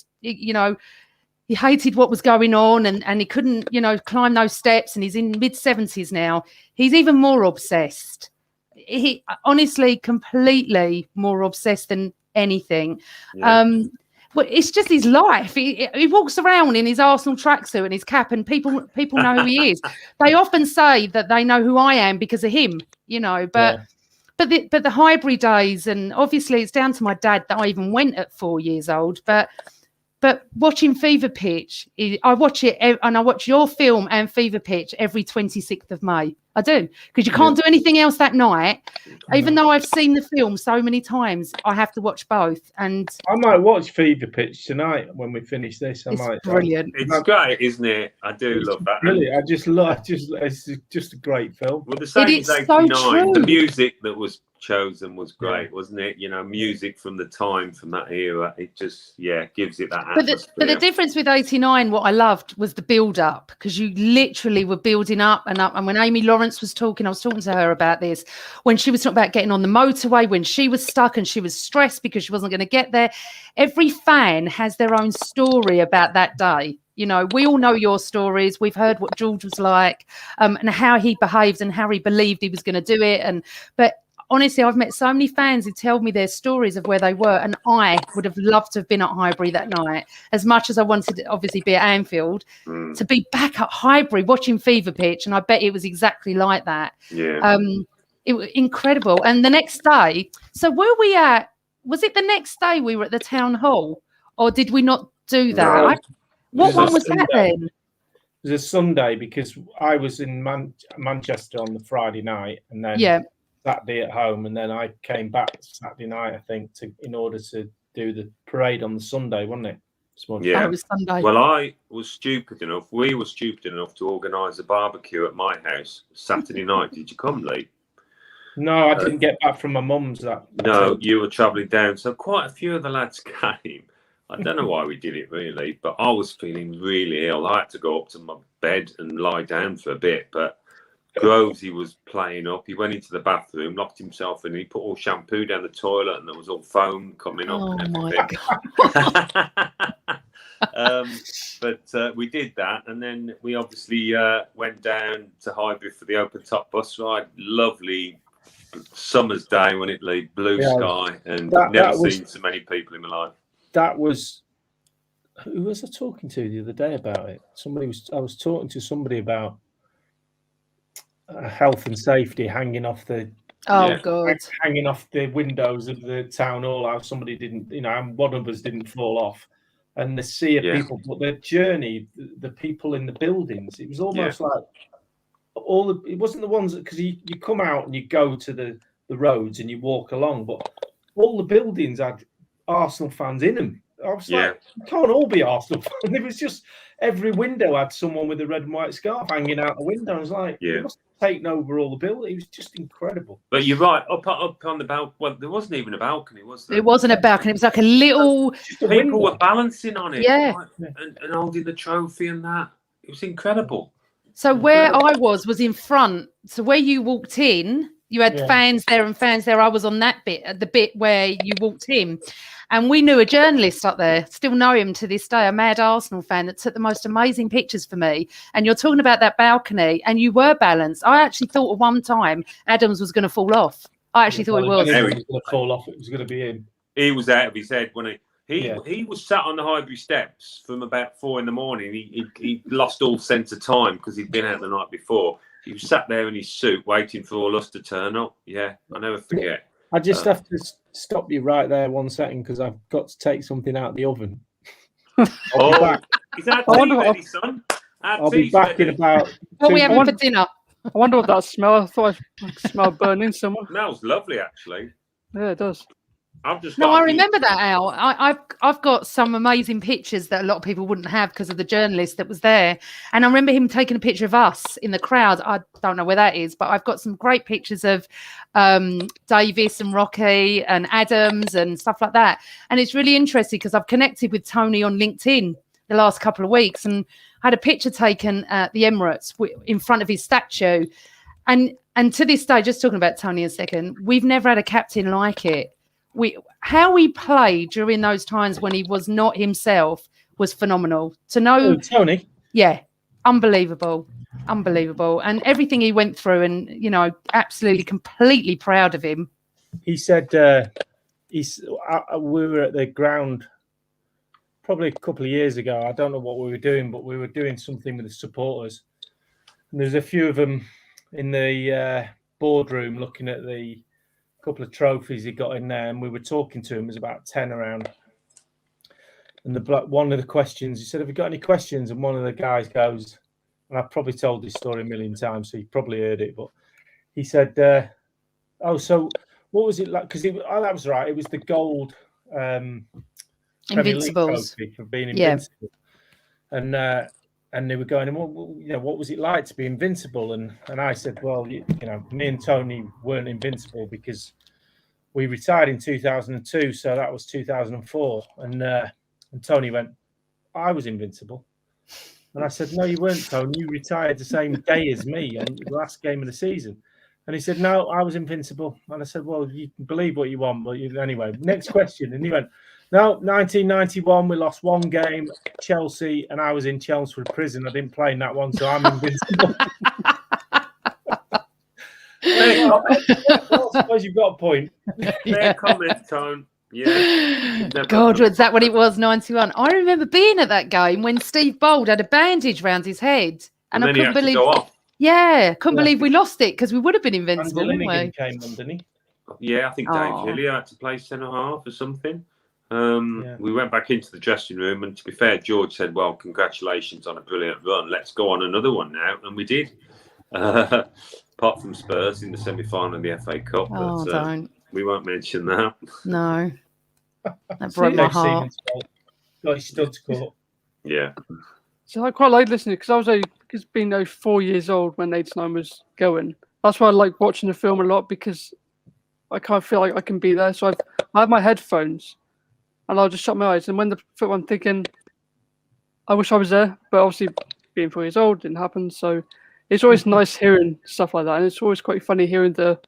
hated what was going on and he couldn't, climb those steps, and he's in mid-70s now. He's even more obsessed. He honestly completely more obsessed than anything. Yeah. Well, it's just his life. He walks around in his Arsenal tracksuit and his cap, and people know who he is. They often say that they know who I am because of him, But the Highbury days, and obviously it's down to my dad that I even went at 4 years old. But But watching Fever Pitch, I watch it, and I watch your film and Fever Pitch every 26th of May. I do, because you can't do anything else that night. Even though I've seen the film so many times, I have to watch both. And I might watch Fever Pitch tonight when we finish this. it's brilliant. It's great, isn't it? I do love that. Really, I just love. It's just a great film. Well, the same as It's so 89. The true. music that was chosen was great, wasn't it? You know, music from the time, from that era. It just, gives it that But atmosphere. the difference with 89, what I loved was the build up, because you literally were building up and up. And when Amy Lawrence was talking, I was talking to her about this, when she was talking about getting on the motorway, when she was stuck and she was stressed because she wasn't going to get there. Every fan has their own story about that day. You know, we all know your stories. We've heard what George was like, and how he behaved and how he believed he was going to do it. But honestly, I've met so many fans who tell me their stories of where they were, and I would have loved to have been at Highbury that night. As much as I wanted to obviously be at Anfield, to be back at Highbury watching Fever Pitch, and I bet it was exactly like that. Yeah. It was incredible. And the next day, so where we at? Was it the next day we were at the town hall, or did we not do that? No, What one was Sunday. that then? It was a Sunday because I was in Manchester on the Friday night, and then Saturday at home, and then I came back Saturday night, I think, in order to do the parade on the Sunday, wasn't it? Yeah, it was Sunday. Well, we were stupid enough to organise a barbecue at my house Saturday night. Did you come, Lee? No, I didn't get back from my mum's. No, you were travelling down, so quite a few of the lads came. I don't know why we did it really, but I was feeling really ill. I had to go up to my bed and lie down for a bit, but Groves, he was playing up. He went into the bathroom, locked himself in. He put all shampoo down the toilet, and there was all foam coming up. Oh and my But we did that, and then we obviously went down to Highbury for the open top bus ride. Lovely summer's day, when it lay blue sky, and never seen so many people in my life. That was, who was I talking to the other day about it? I was talking to somebody about health and safety hanging off the hanging off the windows of the town hall. How somebody didn't, one of us didn't fall off, and the sea of people. But the journey, the people in the buildings, it was almost like it wasn't the ones, because you come out and you go to the roads and you walk along, but all the buildings had Arsenal fans in them. I was like, you can't all be Arsenal fans. It was just every window had someone with a red and white scarf hanging out the window. I was like, you must have taken over all the building. It was just incredible. But you're right, up on the balcony. Well, there wasn't even a balcony, was there? It wasn't a balcony. It was like a little. People were balancing on it, and holding the trophy and that. It was incredible. So where I was in front. So where you walked in, you had fans there and fans there. I was on that bit, the bit where you walked in. And we knew a journalist up there, still know him to this day, a mad Arsenal fan that took the most amazing pictures for me. And you're talking about that balcony, and you were balanced. I actually thought at one time Adams was going to fall off. I actually thought he was. He was going to fall off. It was going to be him. He was out of his head when he was sat on the Highbury steps from about 4 a.m. He lost all sense of time because he'd been out the night before. He was sat there in his suit waiting for all us to turn up. Yeah, I'll never forget. I just have to stop you right there 1 second, because I've got to take something out of the oven. Is that tea ready, son? I'll be back in about. What are we having for dinner? I wonder what that smell. I thought I smelled burning somewhere. It smells lovely, actually. Yeah, it does. I remember that, Al. I've got some amazing pictures that a lot of people wouldn't have because of the journalist that was there. And I remember him taking a picture of us in the crowd. I don't know where that is, but I've got some great pictures of Davis and Rocky and Adams and stuff like that. And it's really interesting because I've connected with Tony on LinkedIn the last couple of weeks, and I had a picture taken at the Emirates in front of his statue. And to this day, just talking about Tony a second, we've never had a captain like it. How he played during those times when he was not himself was phenomenal. To know Tony, unbelievable, and everything he went through, and absolutely, completely proud of him. He said we were at the ground probably a couple of years ago. I don't know what we were doing, but we were doing something with the supporters, and there's a few of them in the boardroom looking at the couple of trophies he got in there, and we were talking to him. There's about 10 around, And one of the questions, he said, "Have you got any questions?" And one of the guys goes, and I've probably told this story a million times, so you probably heard it, but he said, "Oh, so what was it like?" Because that was right. It was the gold Premier League Invincibles. trophy for being Yeah. invincible, and they were going, "Well, you know, what was it like to be invincible?" And I said, "Well, you know, me and Tony weren't invincible because we retired in 2002, so that was 2004." And Tony went, "I was invincible." And I said, "No, you weren't, Tony. You retired the same day as me and the last game of the season." And he said, "No, I was invincible." And I said, "Well, you can believe what you want, but anyway, next question." And he went, "No, 1991, we lost one game, Chelsea, and I was in Chelmsford prison. I didn't play in that one, so I'm invincible." Well, I suppose you've got a point. Fair comment, Tone. Yeah. God, was that what it was, 91? I remember being at that game when Steve Bold had a bandage around his head. And I then he couldn't had to believe, go off. yeah, couldn't believe we lost it because we would have been invincible, Andy wouldn't we? Linnigan came on, didn't he? Yeah, I think Dave Oh. Hillier had to play centre half or something. Yeah. We went back into the dressing room, and to be fair, George said, "Well, congratulations on a brilliant run. Let's go on another one now," and we did. Apart from Spurs in the semi-final of the FA Cup, Oh, but don't. we won't mention that. No. That broke my heart. Got his studs caught. Yeah, So I quite like listening because I was just being 4 years old when 89 was going. That's why I like watching the film a lot because I can't feel like I can be there. So I have my headphones and I'll just shut my eyes. And when I'm thinking, I wish I was there, but obviously being 4 years old didn't happen. So it's always nice hearing stuff like that, and it's always quite funny hearing the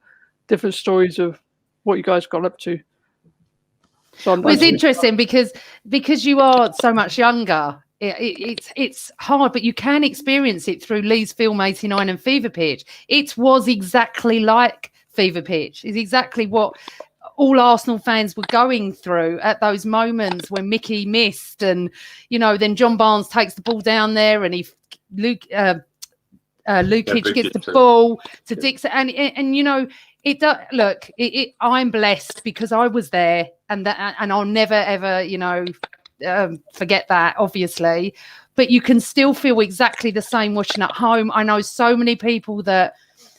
different stories of what you guys got up to. So Well, it's interesting because you are so much younger. It's hard, but you can experience it through Lee's film 89 and Fever Pitch. It was exactly like Fever Pitch. It's exactly what all Arsenal fans were going through at those moments when Mickey missed, and then John Barnes takes the ball down there, and Luke gets the ball to Dixon, and it does. Look, I'm blessed because I was there, and I'll never ever forget that, obviously. But you can still feel exactly the same watching at home. I know so many people that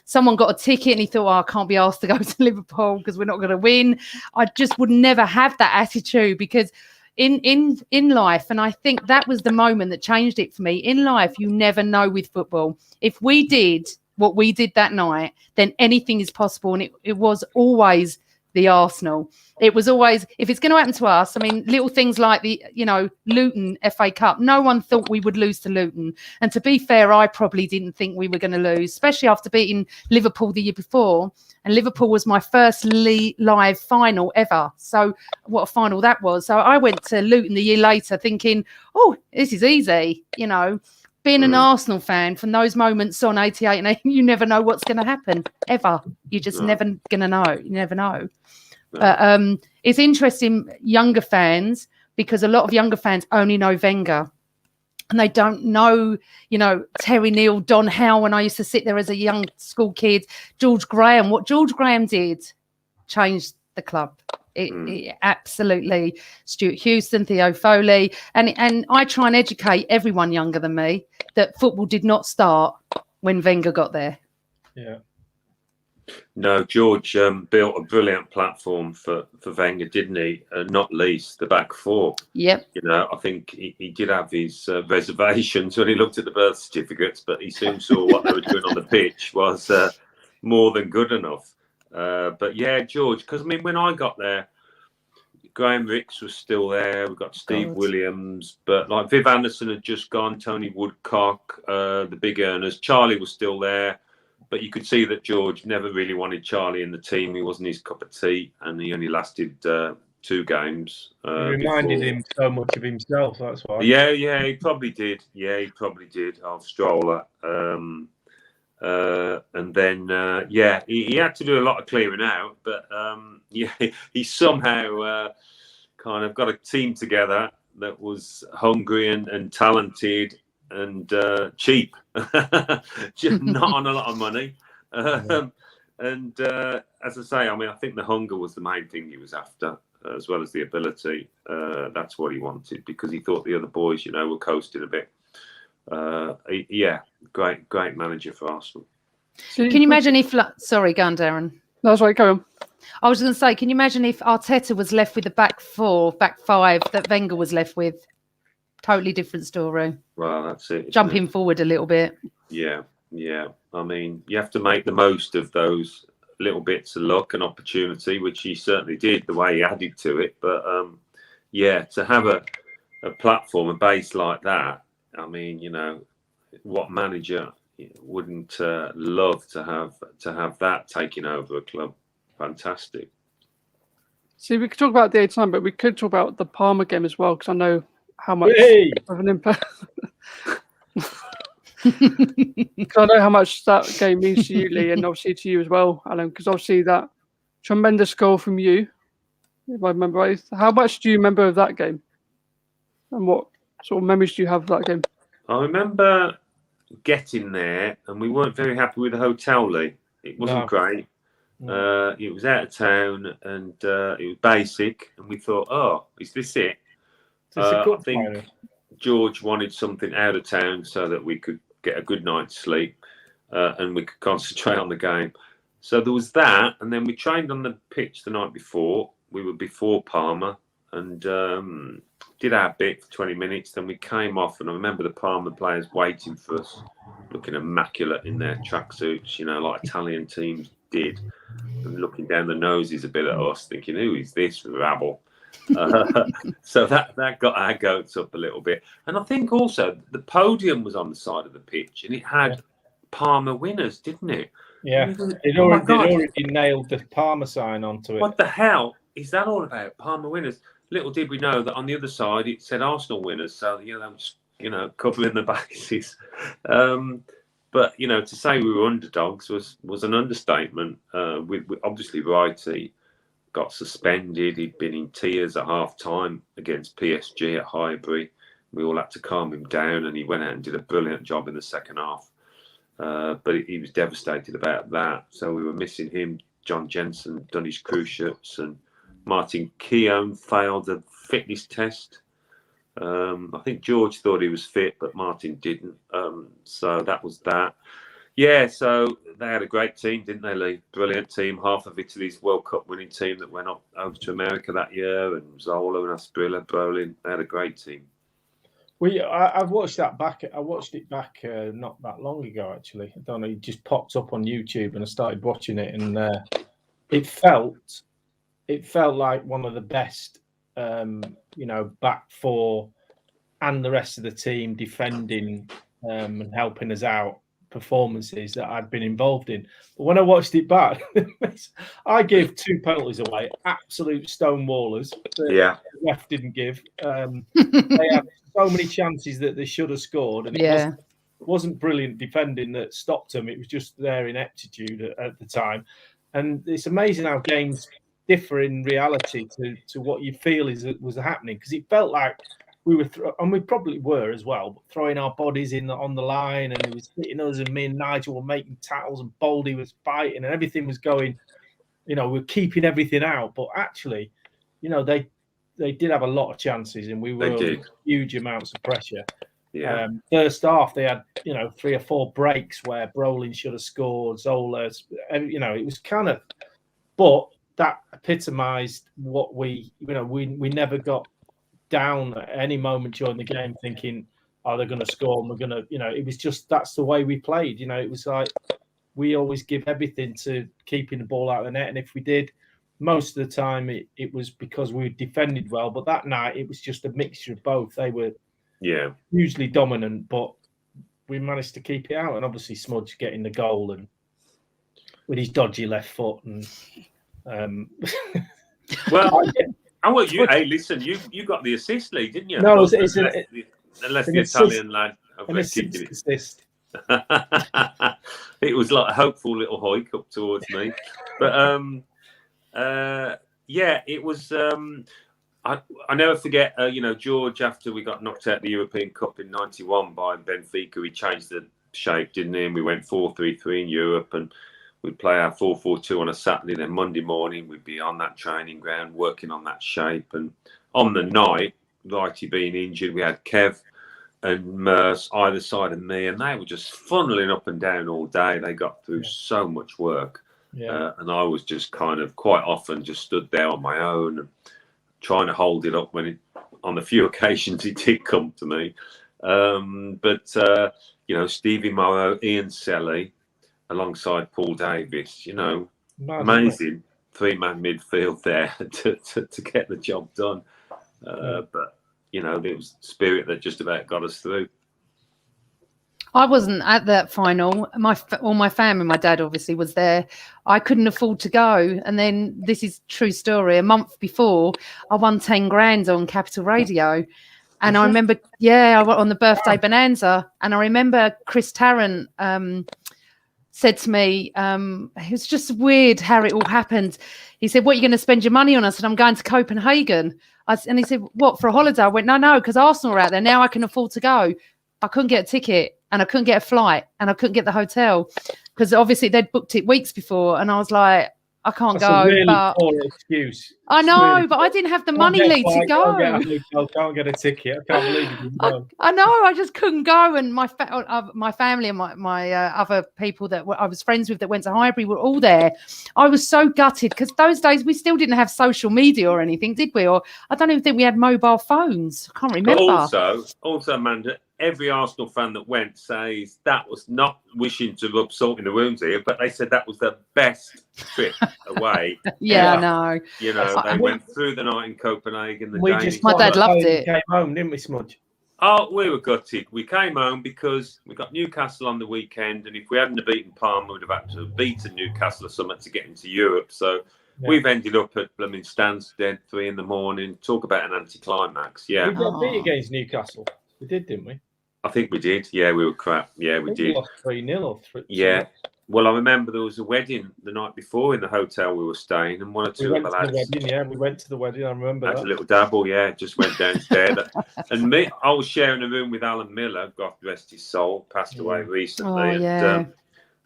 someone got a ticket and he thought, "Oh, I can't be asked to go to Liverpool because we're not going to win." I just would never have that attitude because in life, and I think that was the moment that changed it for me. In life, you never know with football. If we did what we did that night, then anything is possible. And it was always the Arsenal. It was always, if it's going to happen to us, I mean, little things like the, Luton FA Cup, no one thought we would lose to Luton. And to be fair, I probably didn't think we were going to lose, especially after beating Liverpool the year before. And Liverpool was my first live final ever. So what a final that was. So I went to Luton the year later thinking, oh, this is easy, Being an Arsenal fan, from those moments on 88 and 80, you never know what's going to happen, ever. You're just never going to know. You never know. But it's interesting, younger fans, because a lot of younger fans only know Wenger. And they don't know, Terry Neal, Don Howe, when I used to sit there as a young school kid, George Graham. What George Graham did changed the club. It absolutely. Stuart Houston, Theo Foley, and I try and educate everyone younger than me that football did not start when Wenger got there. Yeah. No, George built a brilliant platform for Wenger, didn't he? Not least the back four. Yep. I think he did have his reservations when he looked at the birth certificates, but he soon saw what they were doing on the pitch was more than good enough. But yeah, George, because I mean, when I got there, Graham Ricks was still there. We've got Steve Williams, but like Viv Anderson had just gone, Tony Woodcock, the big earners. Charlie was still there, but you could see that George never really wanted Charlie in the team. He wasn't his cup of tea, and he only lasted 2 games. It reminded him so much of himself, that's why. Yeah, he probably did. I'll stroll that. And then, he had to do a lot of clearing out, but he somehow kind of got a team together that was hungry and talented and cheap, just not on a lot of money. And as I say, I mean, I think the hunger was the main thing he was after. as well as the ability. That's what he wanted, because he thought the other boys, were coasting a bit. Great manager for Arsenal. So Can you imagine if? Sorry, go on, Darren. No, that's right. Go on. I was going to say, can you imagine if Arteta was left with the back five that Wenger was left with? Totally different story. Well, that's it. Jumping forward a little bit. Yeah. I mean, you have to make the most of those little bits of luck and opportunity, which he certainly did, the way he added to it. But to have a platform, a base like that, I mean, what manager wouldn't love to have that taking over a club? Fantastic. See, we could talk about the 89, but we could talk about the Parma game as well, because I know how much of an impact. Because I know how much that game means to you, Lee, and obviously to you as well, Alan. Because obviously that tremendous goal from you, if I remember right. How much do you remember of that game? And what sort of memories do you have of that game? I remember getting there, and we weren't very happy with the hotel, Lee. It wasn't great. It was out of town, and it was basic, and we thought, oh, is this it? I think George wanted something out of town so that we could get a good night's sleep and we could concentrate on the game. So there was that, and then we trained on the pitch the night before. We were before Parma and did our bit for 20 minutes. Then we came off, and I remember the Parma players waiting for us, looking immaculate in their tracksuits, like Italian teams did, and looking down the noses a bit at us, thinking, who is this rabble? So that got our goats up a little bit. And I think also the podium was on the side of the pitch, and it had Parma winners, didn't it? Yeah, they'd already nailed the Parma sign onto it. What the hell is that all about? Parma winners. Little did we know that on the other side it said Arsenal winners. So that was covering the bases. But to say we were underdogs was an understatement. With obviously Wrighty got suspended. He'd been in tears at half time against PSG at Highbury. We all had to calm him down, and he went out and did a brilliant job in the second half. But he was devastated about that. So we were missing him. John Jensen done his cruciates, and Martin Keown failed the fitness test. I think George thought he was fit, but Martin didn't. So that was that. Yeah, so they had a great team, didn't they, Lee? Brilliant team. Half of Italy's World Cup winning team that went up over to America that year, and Zola and Asprilla, Brolin. They had a great team. I've watched that back. I watched it back not that long ago, actually. I don't know. It just popped up on YouTube, and I started watching it, and it felt like one of the best, back four and the rest of the team defending and helping us out performances that I'd been involved in. But when I watched it back, I gave 2 penalties away, absolute stonewallers. The ref didn't give. They had so many chances that they should have scored, and it wasn't brilliant defending that stopped them. It was just their ineptitude at the time. And it's amazing how games differ in reality to what you feel was happening, because it felt like we were, and we probably were as well, but throwing our bodies on the line, and it was hitting us, and me and Nigel were making tackles, and Baldy was fighting, and everything was going, we're keeping everything out. But actually, they did have a lot of chances, and we were under huge amounts of pressure. Yeah. First half, they had 3 or 4 breaks where Brolin should have scored, Zola, it was kind of, but that epitomised what we never got down at any moment during the game thinking, oh, they're going to score and we're going to, it was just, that's the way we played. It was like we always give everything to keeping the ball out of the net. And if we did, most of the time it was because we defended well. But that night, it was just a mixture of both. They were hugely dominant, but we managed to keep it out. And obviously Smudge getting the goal and with his dodgy left foot. And well, I want you. Hey, listen, you got the assist, Lee, didn't you? No, unless the Italian lad. An assist. It was like a hopeful little hike up towards me, but it was. I never forget. George, after we got knocked out the European Cup in '91 by Benfica, he changed the shape, didn't he? And we went 4-3-3 in Europe, and we'd play our 4-4-2 on a Saturday. Then Monday morning, we'd be on that training ground working on that shape. And on the night, Righty being injured, we had Kev and Merce either side of me, and they were just funneling up and down all day. They got through so much work. And I was just kind of quite often just stood there on my own and trying to hold it up when on the few occasions it did come to me. You know, Stevie Morrow, Ian Selly, alongside Paul Davis, you know, amazing three-man midfield there to get the job done. But, you know, it was spirit that just about got us through. I wasn't at that final. All my family, my dad obviously was there. I couldn't afford to go. And then this is true story. A month before, I won 10 grand on Capital Radio. And I remember, I went on the birthday bonanza. And I remember Chris Tarrant said to me, it was just weird how it all happened. He said, what are you going to spend your money on? I said, I'm going to Copenhagen. And he said, what, for a holiday? I went, no, because Arsenal are out there. Now I can afford to go. I couldn't get a ticket and I couldn't get a flight and I couldn't get the hotel because obviously they'd booked it weeks before. And I was like, I can't That's go. A really but poor excuse. I know, really but I didn't have the money, Lee, to go. Can't get a ticket. I can't believe you didn't go. I know. I just couldn't go, and my family and my other people that I was friends with that went to Highbury were all there. I was so gutted because those days we still didn't have social media or anything, did we? Or I don't even think we had mobile phones. I can't remember. But also, Amanda, every Arsenal fan that went says that was not wishing to rub salt in the wounds here, but they said that was the best trip away. I know. You know, they went through the night in Copenhagen. My dad loved it. Came home, didn't we, Smudge? Oh, we were gutted. We came home because we got Newcastle on the weekend, and if we hadn't beaten Parma, we'd have had to have beaten Newcastle or something to get into Europe. So we've ended up at blooming Stansted, 3 a.m. Talk about an anticlimax. Yeah. We got beat against Newcastle. We did, didn't we? I think we did. Yeah, we were crap. Yeah, we did. We lost 3-0 or 3. Yeah. Well, I remember there was a wedding the night before in the hotel we were staying, and one or two of the lads. We went to the wedding. I remember had that. a little dabble. Yeah, just went downstairs. And me, I was sharing a room with Alan Miller. God rest his soul, passed away recently. And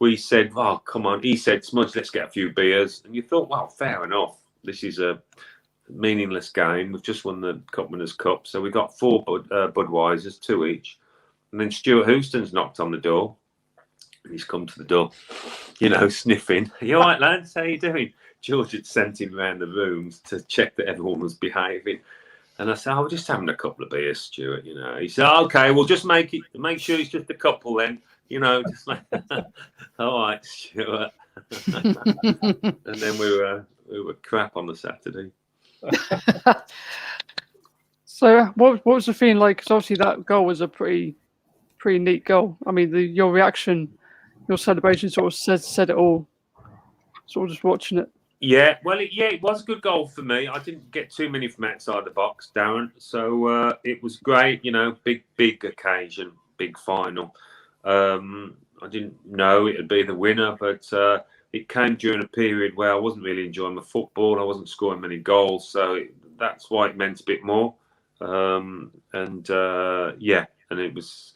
we said, "Oh, come on." He said, "Smudge, let's get a few beers." And you thought, "Well, fair enough. This is a meaningless game. We've just won the Cup Winners' Cup, so we got 4 Budweisers, 2 each." And then Stuart Houston's knocked on the door. He's come to the door, you know, sniffing. "You all right, lads? How you doing?" George had sent him around the rooms to check that everyone was behaving. And I said, "Oh, we're just having a couple of beers, Stuart, you know." He said, "Okay, we'll just make sure it's just a couple then, you know." Just like, "All right, Stuart." And then we were crap on the Saturday. So what was the feeling like? Because obviously that goal was a pretty neat goal. I mean, your reaction, your celebration sort of said it all. Sort of just watching it. Yeah, well, it was a good goal for me. I didn't get too many from outside the box, Darren. So it was great, you know, big occasion, big final. I didn't know it would be the winner, but it came during a period where I wasn't really enjoying my football. I wasn't scoring many goals, so that's why it meant a bit more. And it was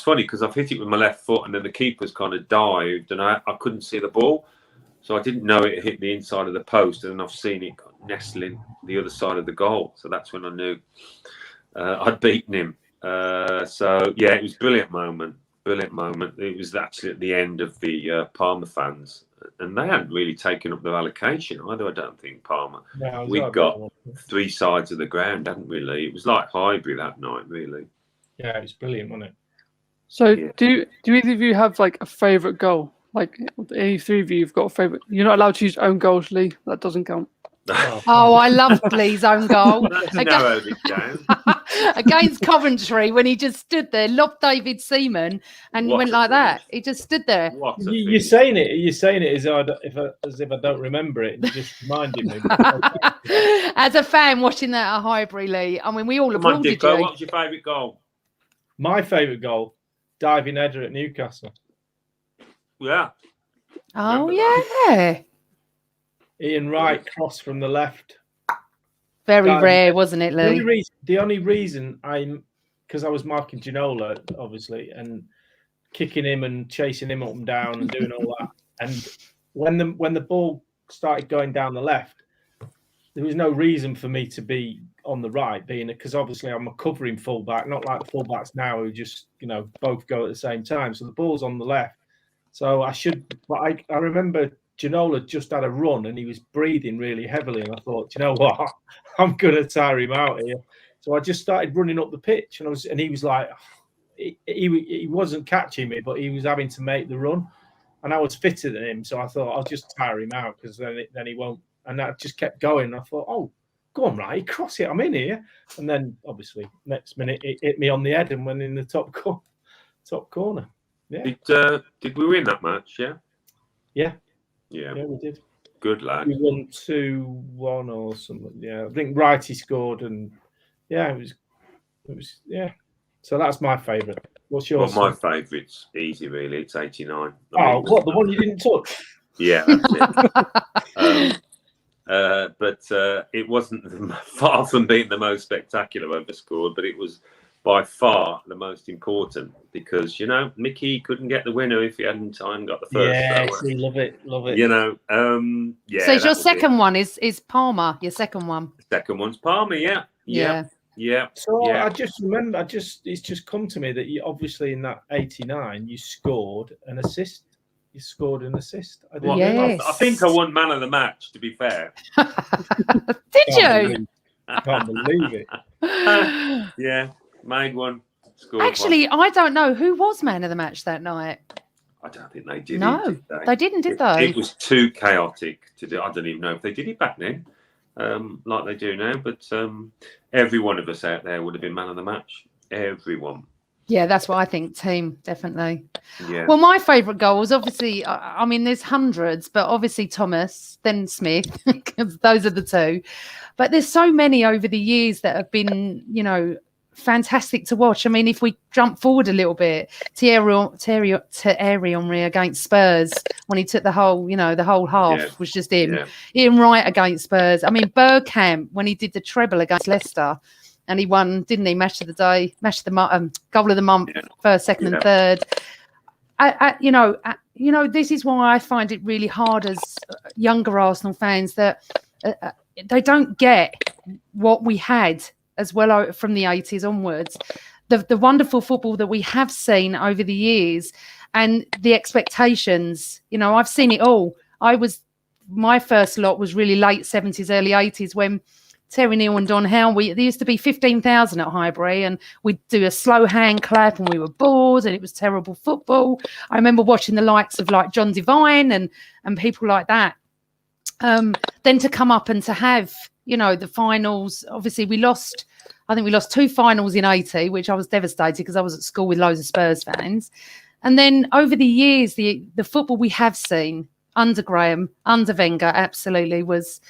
funny because I've hit it with my left foot, and then the keeper's kind of dived, and I couldn't see the ball, so I didn't know it hit the inside of the post, and then I've seen it nestling the other side of the goal. So that's when I knew I'd beaten him. So yeah, it was a brilliant moment. It was actually at the end of the Parma fans, and they hadn't really taken up their allocation either. I don't think Parma. No, we'd got 3 sides of the ground, hadn't we, Lee? It was like Highbury that night, really. Yeah, it was brilliant, wasn't it? So do either of you have like a favourite goal? Like any 3 of you have got a favourite? You're not allowed to use own goals, Lee. That doesn't count. Oh, I loved Lee's own goal. Narrowed it down. Against Coventry, when he just stood there, lobbed David Seaman and went like that. He just stood there. You're saying it as if I don't remember it. And just reminding me. As a fan watching that at Highbury, Lee, I mean, we all applauded you. What's your favourite goal? My favourite goal, diving header at Newcastle. Yeah. Oh, yeah. Ian Wright cross from the left. Very rare, wasn't it, Lee? The only reason because I was marking Ginola, obviously, and kicking him and chasing him up and down and doing all that. And when the ball started going down the left, there was no reason for me to be on the right, being because obviously I'm a covering fullback, not like the fullbacks now who just both go at the same time. So the ball's on the left. So but I remember Ginola just had a run and he was breathing really heavily, and I thought, you know what, I'm gonna tire him out here. So I just started running up the pitch, and he was like, he wasn't catching me, but he was having to make the run, and I was fitter than him, so I thought I'll just tire him out because then he won't. And that just kept going. And I thought, oh, go on, right, cross it, I'm in here. And then obviously next minute it hit me on the head and went in the top corner. Yeah. Did we win that match? Yeah. Yeah. Yeah. Yeah, we did. Good lad. We won 2-1 or something. Yeah, I think Wrighty scored, and yeah, it was yeah. So that's my favourite. What's yours? Well, my favourite's easy, really. It's 89. What, the one you didn't touch? Yeah, that's it. But it wasn't far from being the most spectacular ever scored, but it was by far the most important because, Mickey couldn't get the winner if he hadn't got the first. Yeah, love it. Yeah. So your second one is Palmer, your second one? The second one's Palmer, yeah. So I just remember, it's just come to me that you obviously in that 89 you scored an assist. You scored an assist. Yes. I think I won man of the match, to be fair. Did you? I can't believe it. Yeah, made one. Actually, I don't know who was man of the match that night. I don't think they did. No, they didn't, did they? It was too chaotic to do. I don't even know if they did it back then, like they do now. But every one of us out there would have been man of the match. Everyone. Yeah, that's what I think. Team, definitely. Yeah. Well, my favourite goal was obviously, I mean, there's hundreds, but obviously Thomas, then Smith, because those are the two. But there's so many over the years that have been, fantastic to watch. I mean, if we jump forward a little bit, Thierry Henry against Spurs when he took the whole half was just him. Yeah. Ian Wright against Spurs. I mean, Bergkamp when he did the treble against Leicester. And he won, didn't he? Match of the day, goal of the month, first, second, and third. This is why I find it really hard as younger Arsenal fans that they don't get what we had as well from the 80s onwards. The wonderful football that we have seen over the years and the expectations. I've seen it all. My first lot was really late 70s, early 80s when Terry Neal and Don Howe, there used to be 15,000 at Highbury and we'd do a slow hand clap and we were bored and it was terrible football. I remember watching the likes of like John Devine and people like that. Then to come up and to have, the finals, obviously I think we lost 2 finals in 80, which I was devastated because I was at school with loads of Spurs fans. And then over the years, the football we have seen under Graham, under Wenger, absolutely was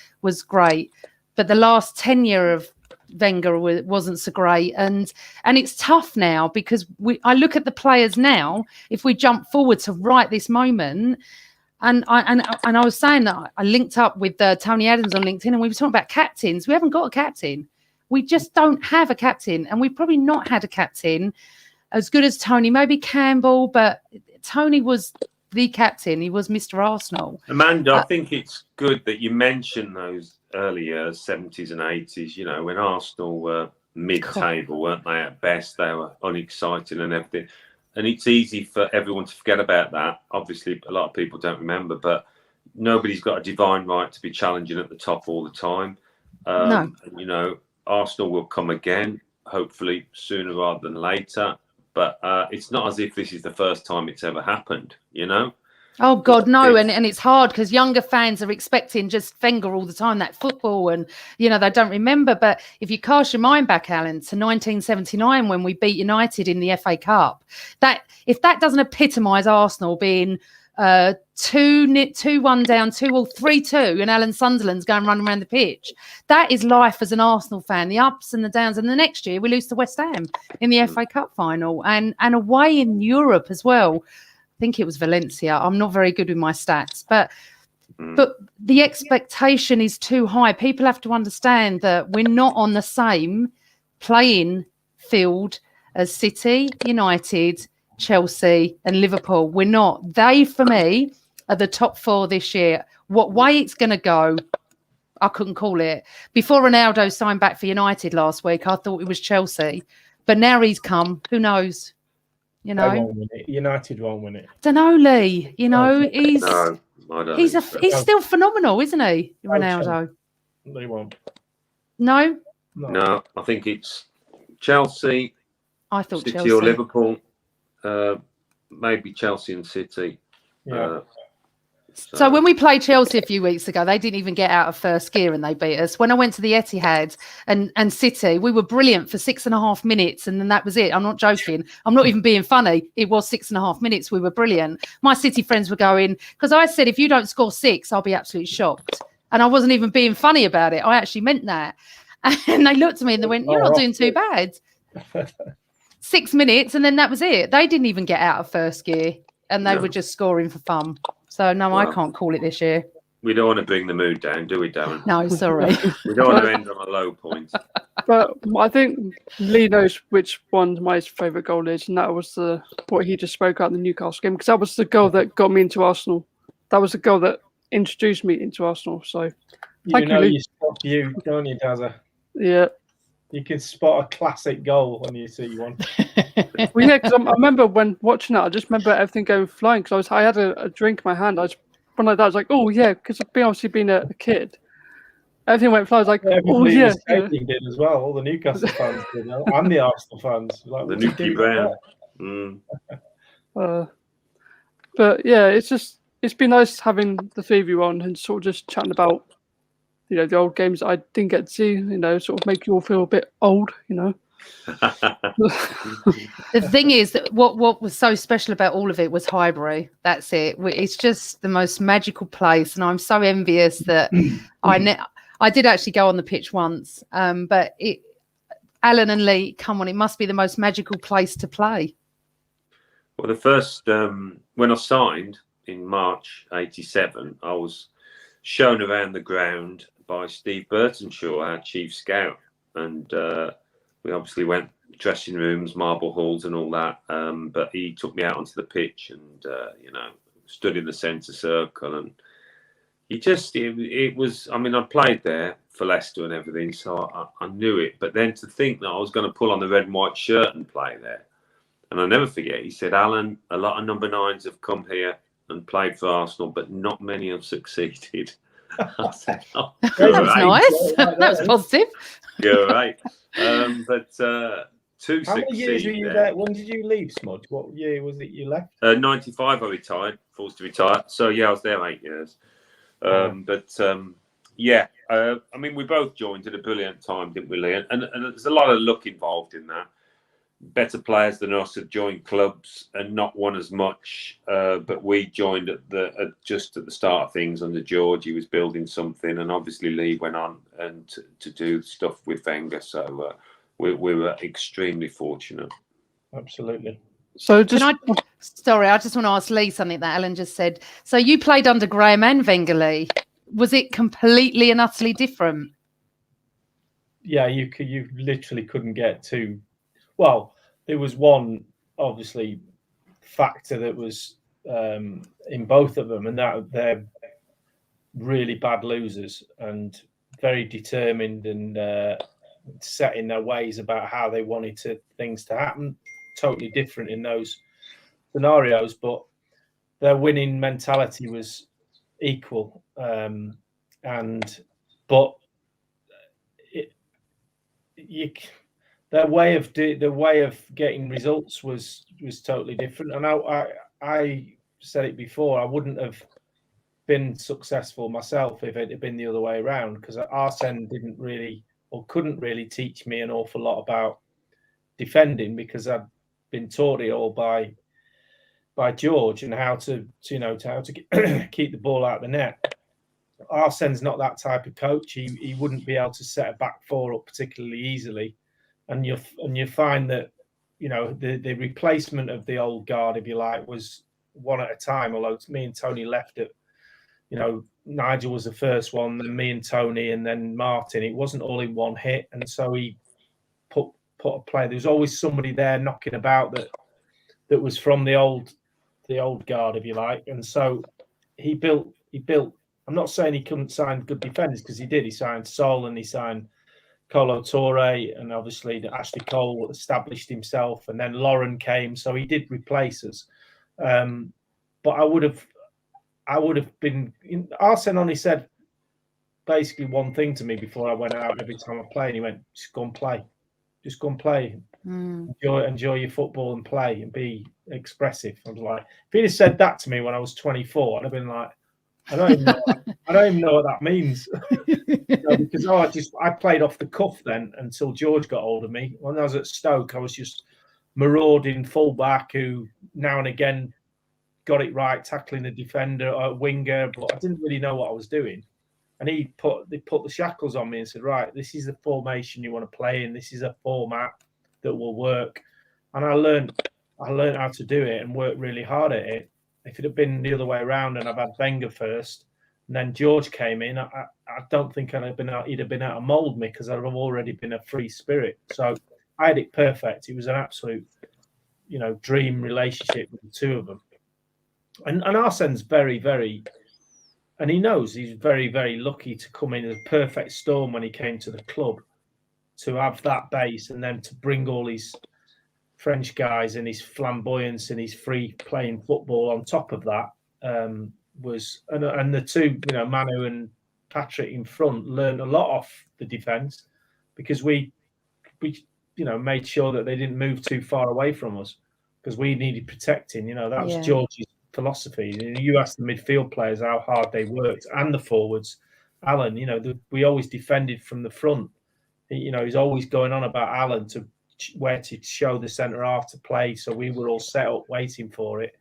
great. But the last tenure of Wenger wasn't so great, and it's tough now because I look at the players now. If we jump forward to right this moment, and I was saying that I linked up with Tony Adams on LinkedIn, and we were talking about captains. We haven't got a captain. We just don't have a captain, and we've probably not had a captain as good as Tony. Maybe Campbell, but Tony was the captain. He was Mr. Arsenal. Amanda, I think it's good that you mentioned those early years, 70s and 80s, when Arsenal were mid-table, weren't they? At best, they were unexciting and everything. And it's easy for everyone to forget about that. Obviously, a lot of people don't remember, but nobody's got a divine right to be challenging at the top all the time. No. Arsenal will come again, hopefully sooner rather than later. But it's not as if this is the first time it's ever happened, Oh God, no, and it's hard because younger fans are expecting just Wenger all the time, that football, and they don't remember. But if you cast your mind back, Alan, to 1979 when we beat United in the FA Cup, if that doesn't epitomise Arsenal being 2-1 down, 2 or 3-2, and Alan Sunderland's going running around the pitch, that is life as an Arsenal fan, the ups and the downs. And the next year we lose to West Ham in the FA Cup final, and away in Europe as well. I think it was Valencia. I'm not very good with my stats, but the expectation is too high. People have to understand that we're not on the same playing field as City, United, Chelsea and Liverpool. We're not. They, for me, are the top 4 this year. What way it's going to go, I couldn't call it. Before Ronaldo signed back for United last week, I thought it was Chelsea. But now he's come. Who knows? You They know? won't win it. United won't win it. Don't know, Lee. You know, he's No, I don't he's think so. he's still phenomenal, isn't he, No Ronaldo? They won't. No? No, I think it's Chelsea, I thought City Chelsea. or Liverpool, maybe Chelsea and City. Yeah. So when we played Chelsea a few weeks ago, they didn't even get out of first gear and they beat us. When I went to the Etihad and City, we were brilliant for 6.5 minutes and then that was it. I'm not joking. I'm not even being funny. It was 6.5 minutes. We were brilliant. My City friends were going, because I said, if you don't score 6, I'll be absolutely shocked. And I wasn't even being funny about it. I actually meant that. And they looked at me and they went, you're not doing too bad. 6 minutes and then that was it. They didn't even get out of first gear and they were just scoring for fun. So, no, I can't call it this year. We don't want to bring the mood down, do we, Darren? No, sorry. We don't want to end on a low point. But I think Lee knows which one my favourite goal is, and that was what he just spoke out in the Newcastle game, because that was the goal that got me into Arsenal. That was the goal that introduced me into Arsenal. So, You know you spot you, don't you, Dazza? Yeah. You can spot a classic goal when you see one. Well, yeah, because I remember when watching it, I just remember everything going flying, because I had a drink in my hand. I was one like that. I was like, oh yeah, because obviously being a kid, everything went flying. I was like, oh yeah. Stadium did as well. All the Newcastle fans did, and the Arsenal fans. Like, The Nuki Brown. But yeah, it's been nice having the 3 of you on and sort of just chatting about, you know, the old games that I didn't get to see, you know, sort of make you all feel a bit old, you know. The thing is that what was so special about all of it was Highbury. That's it. It's just the most magical place, and I'm so envious that I did actually go on the pitch once. But Alan and Lee, come on, it must be the most magical place to play. Well, the first when I signed in March '87, I was shown around the ground by Steve Burtonshaw, our chief scout, and we obviously went dressing rooms, marble halls, and all that. But he took me out onto the pitch, and you know, stood in the centre circle, and it was. I mean, I played there for Leicester and everything, so I knew it. But then to think that I was going to pull on the red and white shirt and play there, and I'll never forget. He said, "Alan, a lot of number 9s have come here and played for Arsenal, but not many have succeeded." I said, oh, that was nice. That was positive. You're right. But to How many years succeed were you there, there? When did you leave, Smudge? What year was it you left? 95 I retired, forced to retire. So yeah, I was there 8 years. Yeah, I mean, we both joined at a brilliant time, didn't we, Lee? And there's a lot of luck involved in that. Better players than us had joined clubs and not won as much, but we joined just at the start of things under George. He was building something, and obviously Lee went on and to do stuff with Wenger. So we were extremely fortunate. Absolutely. So just I just want to ask Lee something that Alan just said. So you played under Graham and Wenger, Lee. Was it completely and utterly different? Yeah, you literally couldn't get to. Well, there was one obviously factor that was in both of them, and that they're really bad losers and very determined and set in their ways about how they wanted things to happen. Totally different in those scenarios, but their winning mentality was equal. Their way of getting results was totally different. And I said it before, I wouldn't have been successful myself if it had been the other way around, because Arsene didn't really or couldn't really teach me an awful lot about defending, because I'd been taught it all by George and how to keep the ball out of the net. Arsene's not that type of coach. He wouldn't be able to set a back four up particularly easily, and you find that, you know, the replacement of the old guard, if you like, was one at a time. Although me and Tony left it, you know, Nigel was the first one, then me and Tony, and then Martin. It wasn't all in one hit, and so he put a play. There was always somebody there knocking about that was from the old guard, if you like, and so he built. I'm not saying he couldn't sign good defenders, because he did. He signed Sol and he signed Colo Torre, and obviously Ashley Cole established himself, and then Lauren came, so he did replace us. But I would have been. Arsene only said basically one thing to me before I went out every time I play, and he went, "Just go and play, just go and play, enjoy your football and play and be expressive." I was like, if he'd have said that to me when I was 24, I'd have been like, I don't even know what that means. Because I played off the cuff then until George got hold of me. When I was at Stoke, I was just marauding fullback who now and again got it right, tackling a defender or a winger, but I didn't really know what I was doing. And they put the shackles on me and said, right, this is the formation you want to play in. This is a format that will work. And I learned how to do it and work really hard at it. If it had been the other way around and I've had Wenger first, and then George came in, I don't think he'd have been able to mould me, because I'd have already been a free spirit. So I had it perfect. It was an absolute, dream relationship with the two of them. And Arsene's very, very, and he knows he's very, very lucky to come in as a perfect storm when he came to the club, to have that base and then to bring all his French guys and his flamboyance and his free playing football on top of that. And the two, Manu and Patrick in front learned a lot off the defence, because we made sure that they didn't move too far away from us, because we needed protecting. That was George's philosophy. You asked the midfield players how hard they worked, and the forwards. Alan, we always defended from the front. He's always going on about Alan to where to show the centre half to play, so we were all set up waiting for it.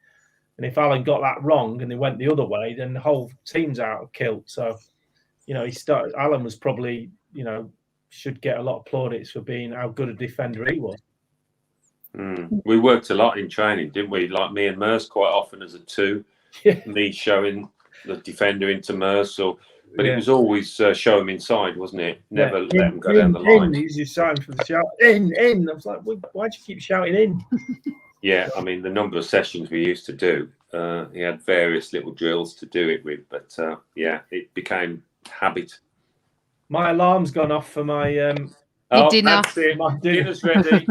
And if Alan got that wrong and they went the other way, then the whole team's out of kilt. So, Alan was probably, should get a lot of plaudits for being how good a defender he was. We worked a lot in training, didn't we? Like me and Merce quite often as a two. Me showing the defender into Merce, but it was always show him inside, wasn't it? Never let him go down the line. Use your sign for the shout. In. I was like, why'd you keep shouting in? Yeah, I mean, the number of sessions we used to do, he had various little drills to do it with, but it became habit. My alarm's gone off for my dinner. That's it. My dinner's ready.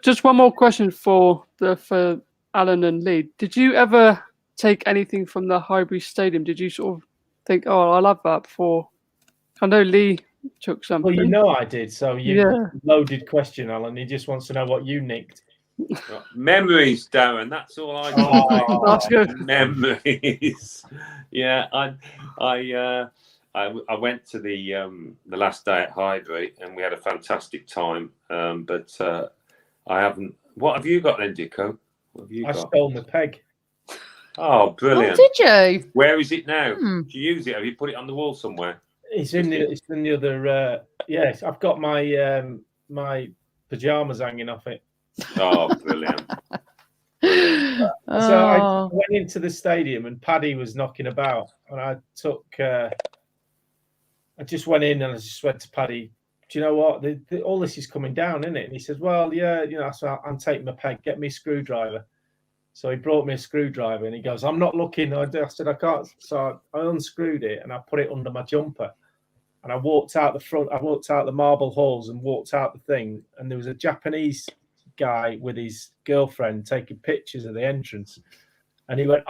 Just one more question for Alan and Lee. Did you ever take anything from the Highbury Stadium? Did you sort of think, oh, I love that? Before I know Lee took something. Well, I did. So loaded question, Alan. He just wants to know what you nicked. Memories, Darren. That's all I do. Oh, that's good. Memories. Yeah, I went to the last day at Highbury and we had a fantastic time. But I haven't. What have you got then, Dicko? What have you got? I stole my peg. Oh, brilliant! Oh, did you? Where is it now? Do you use it? Have you put it on the wall somewhere? It's in the other. Yes, I've got my my pajamas hanging off it. Oh, brilliant! So I went into the stadium and Paddy was knocking about, and I took. I just went in and I just went to Paddy. Do you know what? All this is coming down, isn't it? And he says, "Well, yeah, so I'm taking my peg. Get me a screwdriver." So he brought me a screwdriver and he goes, "I'm not looking." I said, "I can't." So I unscrewed it and I put it under my jumper. And I walked out the front. I walked out the marble halls and walked out the thing. And there was a Japanese guy with his girlfriend taking pictures of the entrance. And he went,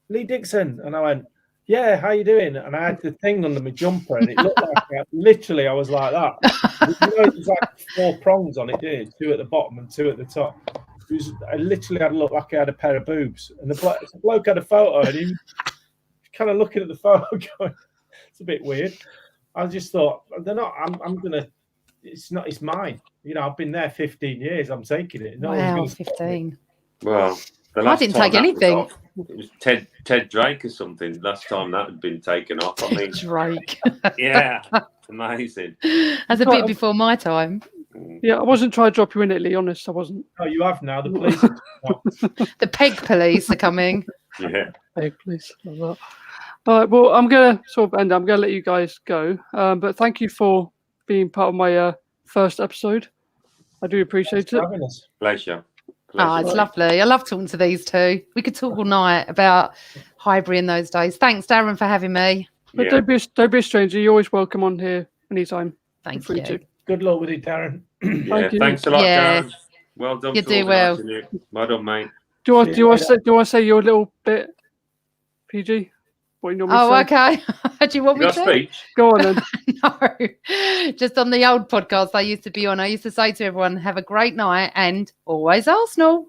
Lee Dixon. And I went, "Yeah, how you doing?" And I had the thing under my jumper and it looked like literally I was like that. It was like 4 prongs on it, didn't it? 2 at the bottom and 2 at the top. I literally had to look like I had a pair of boobs. And the bloke had a photo and he was kind of looking at the photo going, it's a bit weird. I just thought, they're not, it's mine. I've been there 15 years. I'm taking it. Wow, 15. Well, I didn't take anything. It was Ted Drake or something. Last time that had been taken off. I mean, Drake. Yeah, amazing. That's a bit before my time. Yeah, I wasn't trying to drop you in it, Lee. Honest, I wasn't. Oh, you have now. The police. The peg police are coming. Yeah. Peg police. All right. Well, I'm gonna sort of end. I'm gonna let you guys go. But thank you for being part of my first episode. I do appreciate it. Pleasure. Oh, it's Pleasure. lovely. I love talking to these two. We could talk all night about Highbury in those days. Thanks, Darren, for having me. But Yeah. don't be a stranger. You're always welcome on here anytime. Thank Free you. to. Good luck with it, Darren. Yeah, Thank you. thanks a lot, Yeah. Darren. Well done You for do well. organising it. Well done, mate. Do you want See do you you want to later. say, do you want to say your little bit, PG? What you normally Oh, say? okay. Do you want You me got to? a speech? Go on then. No, just on the old podcast I used to be on, I used to say to everyone, have a great night and always Arsenal.